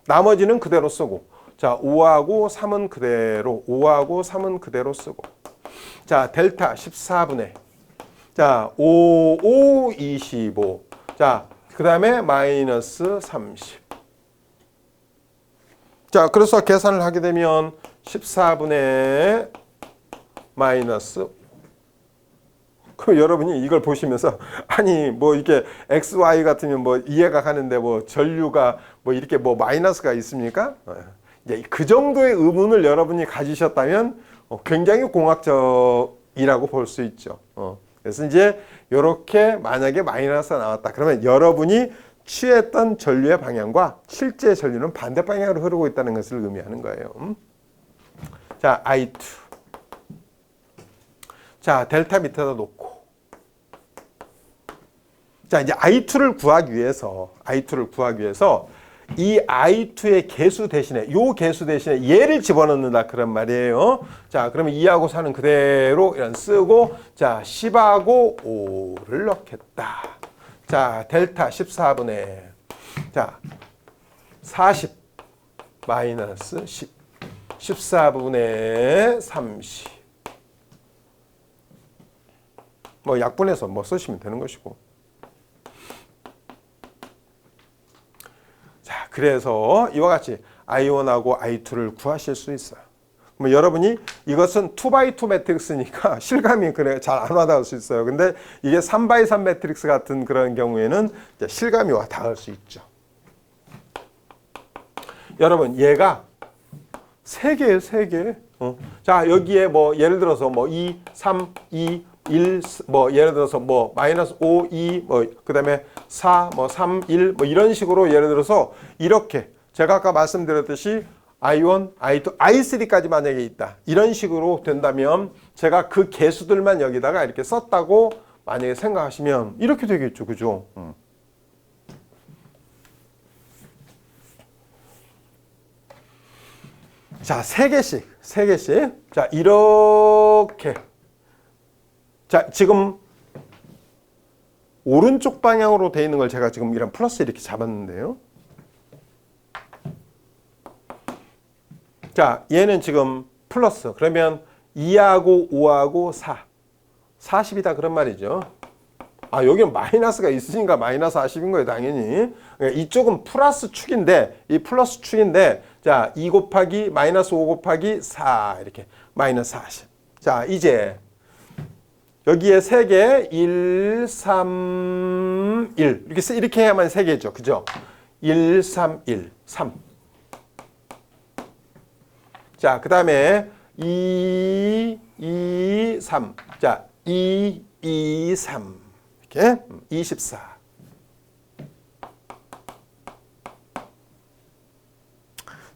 나머지는 그대로 쓰고, 자, 5하고 3은 그대로, 5하고 3은 그대로 쓰고. 자, 델타 14분의. 자, 5, 5, 25. 자, 그 다음에 마이너스 30. 자, 그래서 계산을 하게 되면 14분의 마이너스. 그럼 여러분이 이걸 보시면서 아니 뭐 이게 XY 같으면 뭐 이해가 가는데 뭐 전류가 뭐 이렇게 뭐 마이너스가 있습니까? 이제 그 정도의 의문을 여러분이 가지셨다면 굉장히 공학적이라고 볼 수 있죠. 그래서 이제 이렇게 만약에 마이너스가 나왔다. 그러면 여러분이 취했던 전류의 방향과 실제 전류는 반대 방향으로 흐르고 있다는 것을 의미하는 거예요. 자, I2. 자, 델타 밑에다 놓고. 자, 이제 I2를 구하기 위해서 이 I2의 개수 대신에, 요 개수 대신에 얘를 집어넣는다 그런 말이에요. 자, 그러면 2하고 4는 그대로 이런 쓰고, 자, 10하고 5를 넣겠다. 자, 델타 14분의, 자, 40 마이너스 10, 14분의 30. 뭐 약분해서 뭐 쓰시면 되는 것이고. 자, 그래서 이와 같이 I1하고 I2를 구하실 수 있어요. 그럼 여러분이 이것은 2x2 매트릭스니까 실감이 그래 잘 안 와닿을 수 있어요. 근데 이게 3x3 매트릭스 같은 그런 경우에는 이제 실감이 와 닿을 수 있죠. 여러분 얘가 3개예요, 3개. 자, 여기에 뭐 예를 들어서 뭐 2, 3, 2, 1, 뭐 예를 들어서 뭐 마이너스 5, 2, 뭐 그다음에 4, 뭐 3, 1, 뭐 이런 식으로 예를 들어서 이렇게 제가 아까 말씀드렸듯이 I1, I2, I3까지 만약에 있다. 이런 식으로 된다면 제가 그 개수들만 여기다가 이렇게 썼다고 만약에 생각하시면 이렇게 되겠죠. 그죠? 자, 3개씩, 3개씩. 자, 이렇게. 자, 지금 오른쪽 방향으로 되어 있는 걸 제가 지금 이런 플러스 이렇게 잡았는데요. 자, 얘는 지금 플러스. 그러면 2하고 5하고 4. 40이다 그런 말이죠. 아, 여기는 마이너스가 있으니까 마이너스 40인 거예요, 당연히. 이쪽은 플러스 축인데, 이 플러스 축인데, 자, 2 곱하기 마이너스 5 곱하기 4 이렇게 마이너스 40. 자, 이제 여기에 3개 1, 3, 1 이렇게 해야만 3개죠. 그죠? 1, 3, 1, 3. 자, 그 다음에 2, 2, 3. 자, 2, 2, 3. 이렇게 24.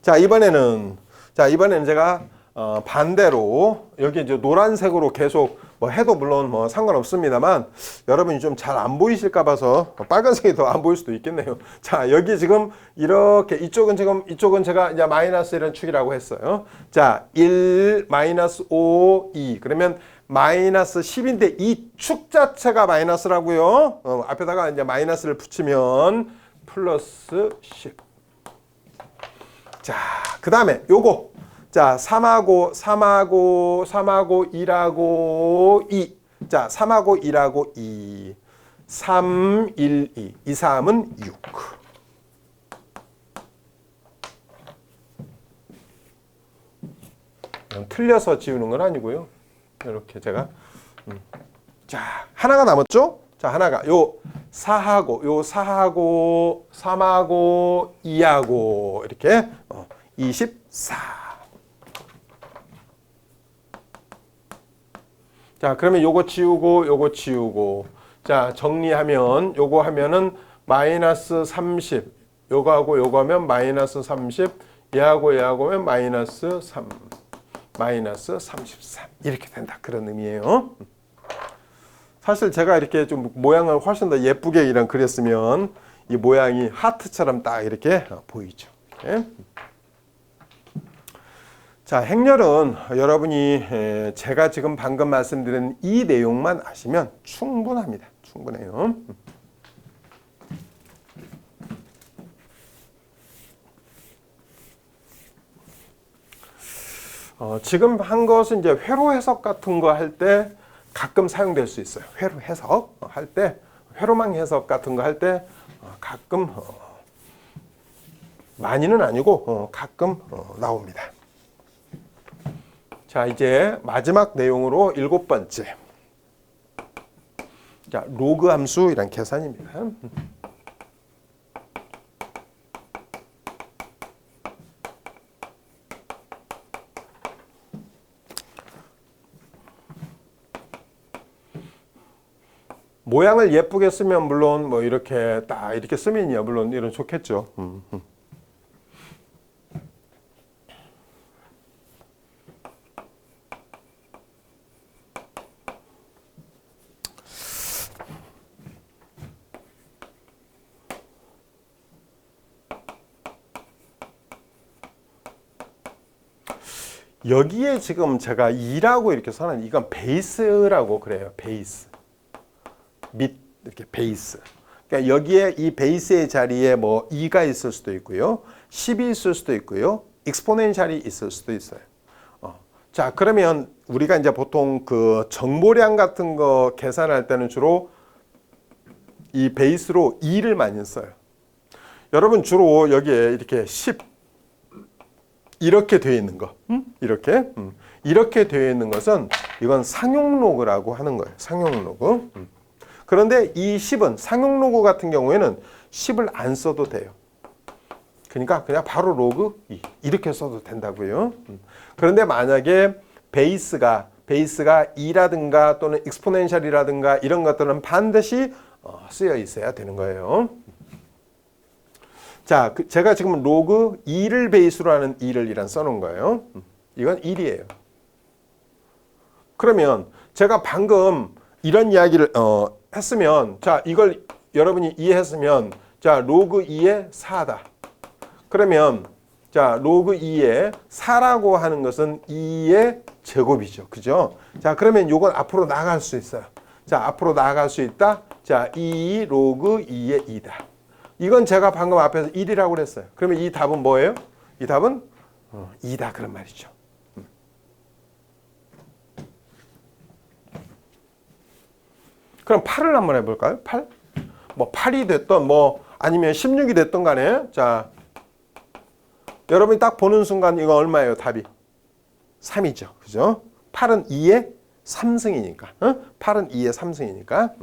자, 이번에는 제가 반대로 여기 이제 노란색으로 계속 뭐 해도 물론 뭐 상관없습니다만 여러분이 좀 잘 안 보이실까 봐서 빨간색이 더 안 보일 수도 있겠네요. 자, 여기 지금 이렇게 이쪽은 제가 이제 마이너스 이런 축이라고 했어요. 자, 1 마이너스 5 2 그러면 마이너스 10인데 이 축 자체가 마이너스라고요. 앞에다가 이제 마이너스를 붙이면 플러스 10. 자, 그 다음에 요거. 자, 3하고 1하고 2. 자, 3하고 1하고 2. 3, 1, 2. 2, 3은 6. 틀려서 지우는 건 아니고요. 이렇게 제가. 자, 하나가 남았죠? 자, 하나가 요 4하고 3하고 2하고 이렇게 24. 자, 그러면 요거 지우고 자, 정리하면 요거 하면은 마이너스 30. 요거하고 요거 하면 마이너스 30. 얘하고 하면 마이너스 3. 마이너스 33. 이렇게 된다. 그런 의미예요. 사실 제가 이렇게 좀 모양을 훨씬 더 예쁘게 이런 그렸으면 이 모양이 하트처럼 딱 이렇게 보이죠. 이렇게. 자, 행렬은 여러분이 제가 지금 방금 말씀드린 이 내용만 아시면 충분합니다. 충분해요. 지금 한 것은 이제 회로 해석 같은 거 할 때 가끔 사용될 수 있어요. 회로 해석 할 때, 회로망 해석 같은 거 할 때 가끔 많이는 아니고 가끔 나옵니다. 자, 이제 마지막 내용으로 7번째. 자, 로그 함수 이란 계산입니다. 모양을 예쁘게 쓰면 물론 뭐 이렇게 딱 이렇게 쓰면요 물론 이런 좋겠죠. 여기에 지금 제가 2라고 이렇게 써는 이건 베이스라고 그래요. 베이스. 밑 이렇게 베이스. 그러니까 여기에 이 베이스의 자리에 뭐 2가 있을 수도 있고요. 10이 있을 수도 있고요. 익스포넨셜이 있을 수도 있어요. 자, 그러면 우리가 이제 보통 그 정보량 같은 거 계산할 때는 주로 이 베이스로 2를 많이 써요. 여러분 주로 여기에 이렇게 10 이렇게 되어 있는 거. 이렇게 되어 있는 것은 이건 상용 로그라고 하는 거예요. 상용 로그. 그런데 이 10은 상용 로그 같은 경우에는 10을 안 써도 돼요. 그러니까 그냥 바로 로그 2 이렇게 써도 된다고요. 그런데 만약에 베이스가 2라든가 또는 익스포넨셜이라든가 이런 것들은 반드시 쓰여 있어야 되는 거예요. 자, 제가 지금 로그 2를 베이스로 하는 2를 이란 써놓은 거예요. 이건 1이에요. 그러면 제가 방금 이런 이야기를 했으면, 자, 이걸 여러분이 이해했으면, 자, 로그 2의 4다. 그러면 자, 로그 2의 4라고 하는 것은 2의 제곱이죠. 그죠? 자, 그러면 이건 앞으로 나아갈 수 있어요. 자, 앞으로 나아갈 수 있다. 자, 2 로그 2의 2다. 이건 제가 방금 앞에서 1이라고 그랬어요. 그러면 이 답은 뭐예요? 이 답은 2다 그런 말이죠. 그럼 8을 한번 해볼까요? 8? 뭐 8이 됐던 뭐 아니면 16이 됐던 간에 자, 여러분이 딱 보는 순간 이거 얼마예요? 답이 3이죠. 그죠? 8은 2의 3승이니까. 8은 2의 3승이니까.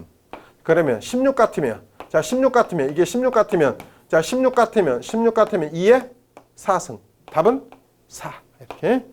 그러면 16 같으면 자, 16 같으면 이게 16 같으면 자, 16 같으면 2의 4승. 답은 4. 이렇게.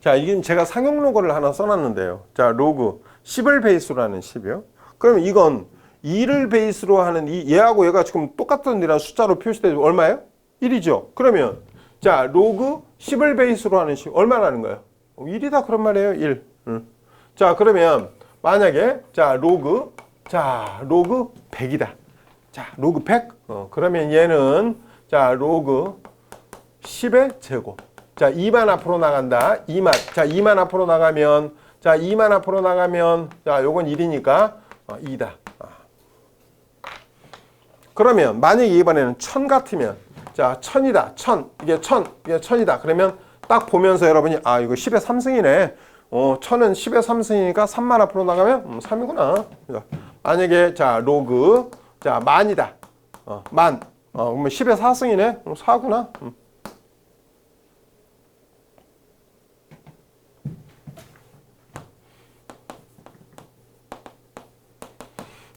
자, 이게 제가 상용 로그를 하나 써놨는데요. 자, 로그 10을 베이스로 하는 10이요. 그러면 이건 2를 베이스로 하는 얘하고 얘가 지금 똑같은 이란 숫자로 표시되죠. 얼마예요? 1이죠. 그러면 자, 로그 10을 베이스로 하는 10 얼마라는 거예요? 1이다 그런 말이에요. 1. 자, 그러면 만약에 자, 로그 100이다. 자, 로그 100. 그러면 얘는 자, 로그 10의 제곱. 자, 2만 앞으로 나간다. 2만. 자, 2만 앞으로 나가면 자, 2만 앞으로 나가면 자, 요건 1이니까 2다. 그러면 만약에 이번에는 1000 같으면 자, 1000이다. 1000. 이게 1000이다. 그러면 딱 보면서 여러분이 아, 이거 10의 3승이네. 1000은 10의 3승이니까 3만 앞으로 나가면 3이구나. 만약에 자, 로그 자, 만이다. 만. 그러면 10의 4승이네. 4구나.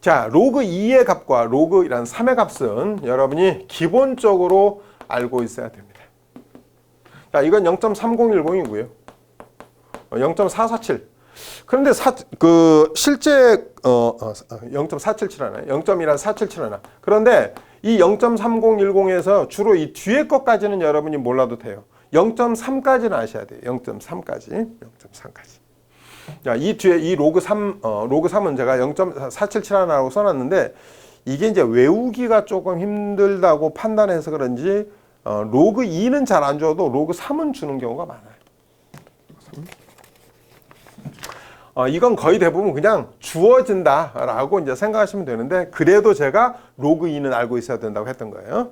자, 로그 2의 값과 로그이란 3의 값은 여러분이 기본적으로 알고 있어야 됩니다. 자, 이건 0.3010이고요. 0.447. 그런데 실제 0.477 하나, 0.1한 477 하나. 그런데 이 0.3010에서 주로 이 뒤에 것까지는 여러분이 몰라도 돼요. 0.3까지는 아셔야 돼요. 0.3까지. 0.3까지. 자, 이 뒤에 이 로그 3은 제가 0.477하나라고 써놨는데 이게 이제 외우기가 조금 힘들다고 판단해서 그런지 로그 2는 잘 안 줘도 로그 3은 주는 경우가 많아요. 이건 거의 대부분 그냥 주어진다라고 이제 생각하시면 되는데 그래도 제가 로그 2는 알고 있어야 된다고 했던 거예요.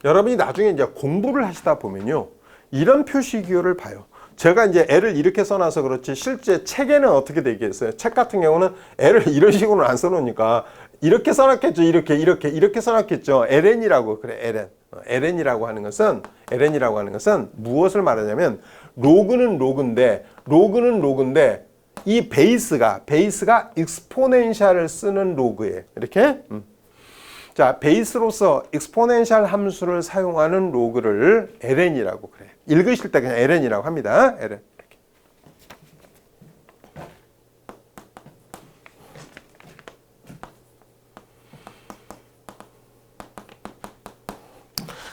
여러분이 나중에 이제 공부를 하시다 보면요. 이런 표시 기호를 봐요. 제가 이제 L을 이렇게 써놔서 그렇지 실제 책에는 어떻게 되겠어요? 책 같은 경우는 L을 이런 식으로는 안 써놓으니까 이렇게 써놨겠죠. 이렇게 써놨겠죠. LN이라고 그래. LN이라고 하는 것은 무엇을 말하냐면 로그는 로그인데 이 베이스가 익스포넨셜을 쓰는 로그예요. 이렇게. 자, 베이스로서 익스포넨셜 함수를 사용하는 로그를 ln이라고 그래요. 읽으실 때 그냥 ln이라고 합니다. ln. 이렇게.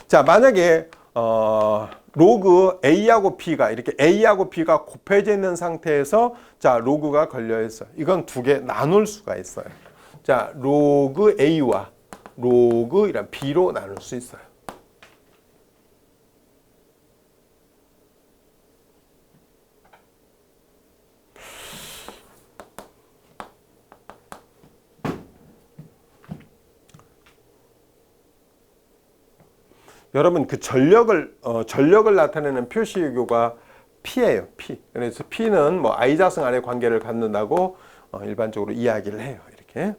자, 만약에 로그 A하고 B가 이렇게 A하고 B가 곱해져 있는 상태에서 자, 로그가 걸려 있어요. 이건 두 개 나눌 수가 있어요. 자, 로그 A와 로그 이란 B로 나눌 수 있어요. 여러분 그 전력을 나타내는 표시유교가 P예요. P. 그래서 P는 뭐 I-자승 안의 관계를 갖는다고 일반적으로 이야기를 해요. 이렇게.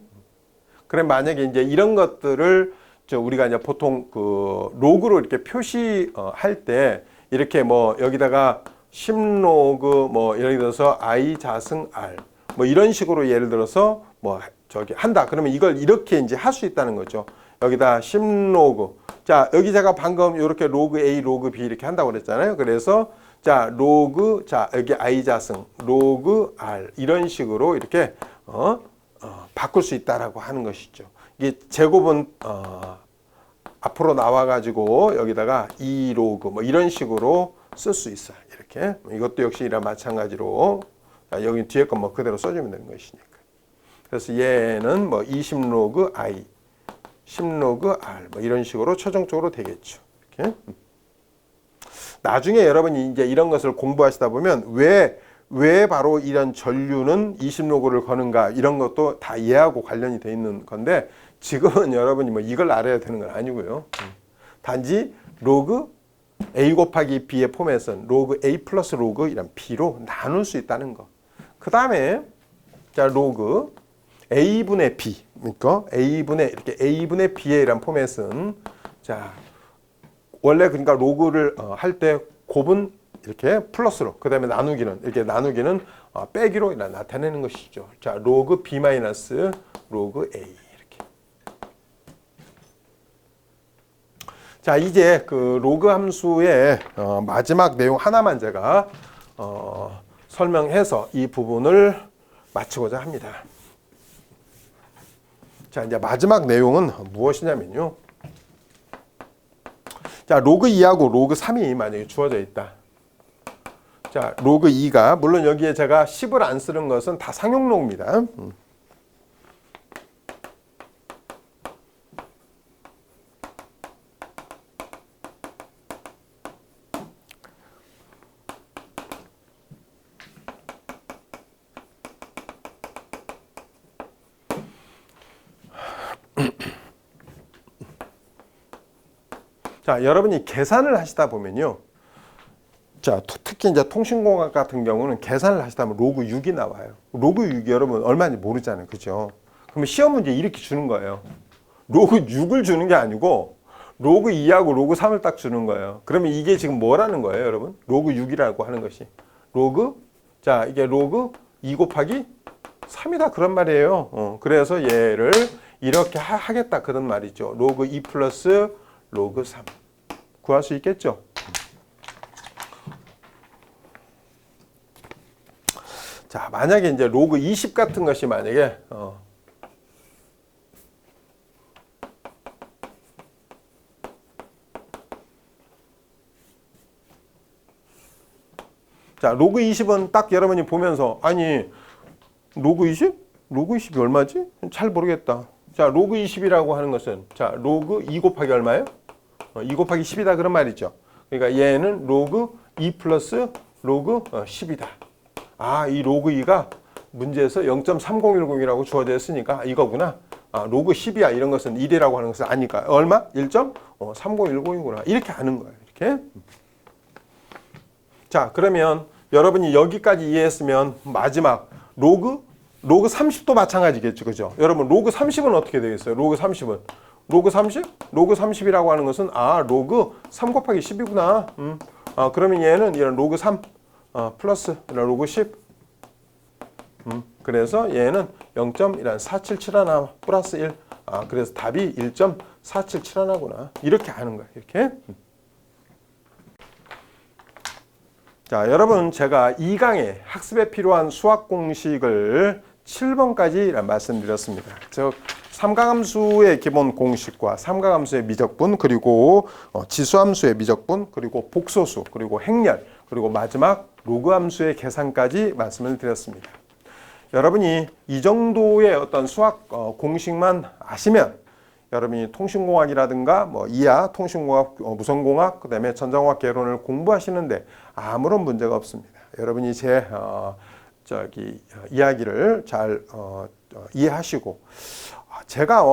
그럼 만약에 이제 이런 것들을 우리가 이제 보통 그 로그로 이렇게 표시할 때 이렇게 뭐 여기다가 10로그 뭐 예를 들어서 I-자승 R 뭐 이런 식으로 예를 들어서 뭐 저기 한다. 그러면 이걸 이렇게 이제 할 수 있다는 거죠. 여기다 10로그. 자, 여기 제가 방금 이렇게 로그 A, 로그 B 이렇게 한다고 그랬잖아요. 그래서 자, 로그, 자, 여기 I-자승, 로그 R 이런 식으로 이렇게 바꿀 수 있다라고 하는 것이죠. 이게 제곱은 앞으로 나와 가지고 여기다가 2로그 뭐 이런 식으로 쓸 수 있어요. 이렇게. 이것도 역시 이랑 마찬가지로 자, 여기 뒤에 거 뭐 그대로 써주면 되는 것이니까. 그래서 얘는 뭐 20로그 I 10로그 R 뭐 이런 식으로 최종적으로 되겠죠. 이렇게. 나중에 여러분이 이제 이런 것을 공부하시다 보면 왜 바로 이런 전류는 20로그를 거는가 이런 것도 다 이해하고 관련이 돼 있는 건데 지금은 여러분이 뭐 이걸 알아야 되는 건 아니고요. 단지 로그 A 곱하기 B의 포맷은 로그 A 플러스 로그 이런 B로 나눌 수 있다는 거. 그 다음에 자 로그 A분의 B, 그러니까 A분의 B의 이란 포맷은 자 원래 그러니까 로그를 할 때 곱은 이렇게 플러스로 그 다음에 나누기는 빼기로 나타내는 것이죠. 자 로그 B 마이너스 로그 A 이렇게. 자 이제 그 로그 함수의 마지막 내용 하나만 제가 설명해서 이 부분을 마치고자 합니다. 자, 이제 마지막 내용은 무엇이냐면요. 자, 로그 2하고 로그 3이 만약에 주어져 있다. 자, 로그 2가, 물론 여기에 제가 10을 안 쓰는 것은 다 상용로그입니다. 자, 여러분이 계산을 하시다 보면요. 자, 특히 이제 통신공학 같은 경우는 계산을 하시다 보면 로그 6이 나와요. 로그 6이 여러분 얼마인지 모르잖아요. 그죠? 그러면 시험 문제 이렇게 주는 거예요. 로그 6을 주는 게 아니고 로그 2하고 로그 3을 딱 주는 거예요. 그러면 이게 지금 뭐라는 거예요, 여러분? 로그 6이라고 하는 것이. 자, 이게 로그 2 곱하기 3이다 그런 말이에요. 그래서 얘를 이렇게 하겠다 그런 말이죠. 로그 2 플러스 로그 3 구할 수 있겠죠? 자, 만약에 이제 로그 20 같은 것이 만약에 자, 로그 20은 딱 여러분이 보면서 아니 로그 20? 로그 20이 얼마지? 잘 모르겠다. 자, 로그 20이라고 하는 것은 자, 로그 2 곱하기 얼마예요? 2 곱하기 10이다 그런 말이죠. 그러니까 얘는 로그 2 플러스 로그 10이다. 아, 이 로그 2가 문제에서 0.3010이라고 주어져 있으니까 이거구나. 아, 로그 10이야. 이런 것은 1이라고 하는 것을 아니까. 얼마? 1.3010이구나. 이렇게 아는 거예요. 이렇게. 자, 그러면 여러분이 여기까지 이해했으면 마지막 로그 30도 마찬가지겠죠. 그죠? 여러분 로그 30은 어떻게 되겠어요? 로그 30은 로그 30? 로그 30이라고 하는 것은 로그 3 곱하기 10이구나. 그러면 얘는 이런 로그 3 플러스 이런 로그 10. 그래서 얘는 0.477하나 플러스 1. 그래서 답이 1.477하나구나. 이렇게 하는 거예요. 이렇게. 자, 여러분 제가 2강에 학습에 필요한 수학 공식을 7번까지 말씀드렸습니다. 즉 삼각함수의 기본 공식과 삼각함수의 미적분, 그리고 지수함수의 미적분, 그리고 복소수, 그리고 행렬, 그리고 마지막 로그함수의 계산까지 말씀을 드렸습니다. 여러분이 이 정도의 어떤 수학 공식만 아시면 여러분이 통신공학이라든가 뭐 이하, 통신공학, 무선공학, 그다음에 전자공학 개론을 공부하시는데 아무런 문제가 없습니다. 여러분이 제 이야기를 잘 이해하시고 제가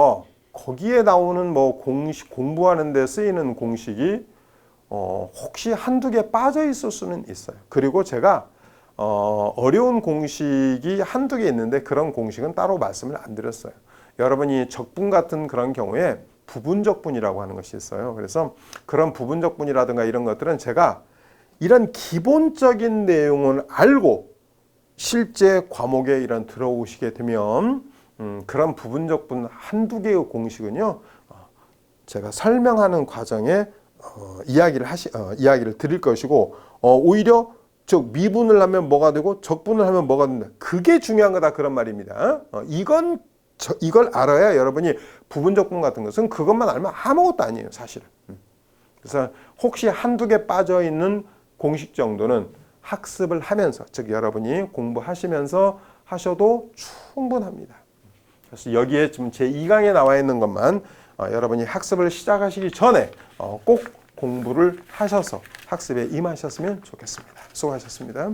거기에 나오는 뭐 공식, 공부하는 데 쓰이는 공식이 혹시 한두 개 빠져 있을 수는 있어요. 그리고 제가 어려운 공식이 한두 개 있는데 그런 공식은 따로 말씀을 안 드렸어요. 여러분이 적분 같은 그런 경우에 부분적분이라고 하는 것이 있어요. 그래서 그런 부분적분이라든가 이런 것들은 제가 이런 기본적인 내용을 알고 실제 과목에 이런 들어오시게 되면 그런 부분적분 한두 개의 공식은요, 제가 설명하는 과정에 이야기를 드릴 것이고, 오히려 즉 미분을 하면 뭐가 되고 적분을 하면 뭐가 된다. 그게 중요한 거다 그런 말입니다. 이걸 알아야 여러분이 부분적분 같은 것은 그것만 알면 아무것도 아니에요, 사실은. 그래서 혹시 한두 개 빠져 있는 공식 정도는 학습을 하면서, 즉 여러분이 공부하시면서 하셔도 충분합니다. 그래서 여기에 지금 제 2강에 나와 있는 것만 여러분이 학습을 시작하시기 전에 꼭 공부를 하셔서 학습에 임하셨으면 좋겠습니다. 수고하셨습니다.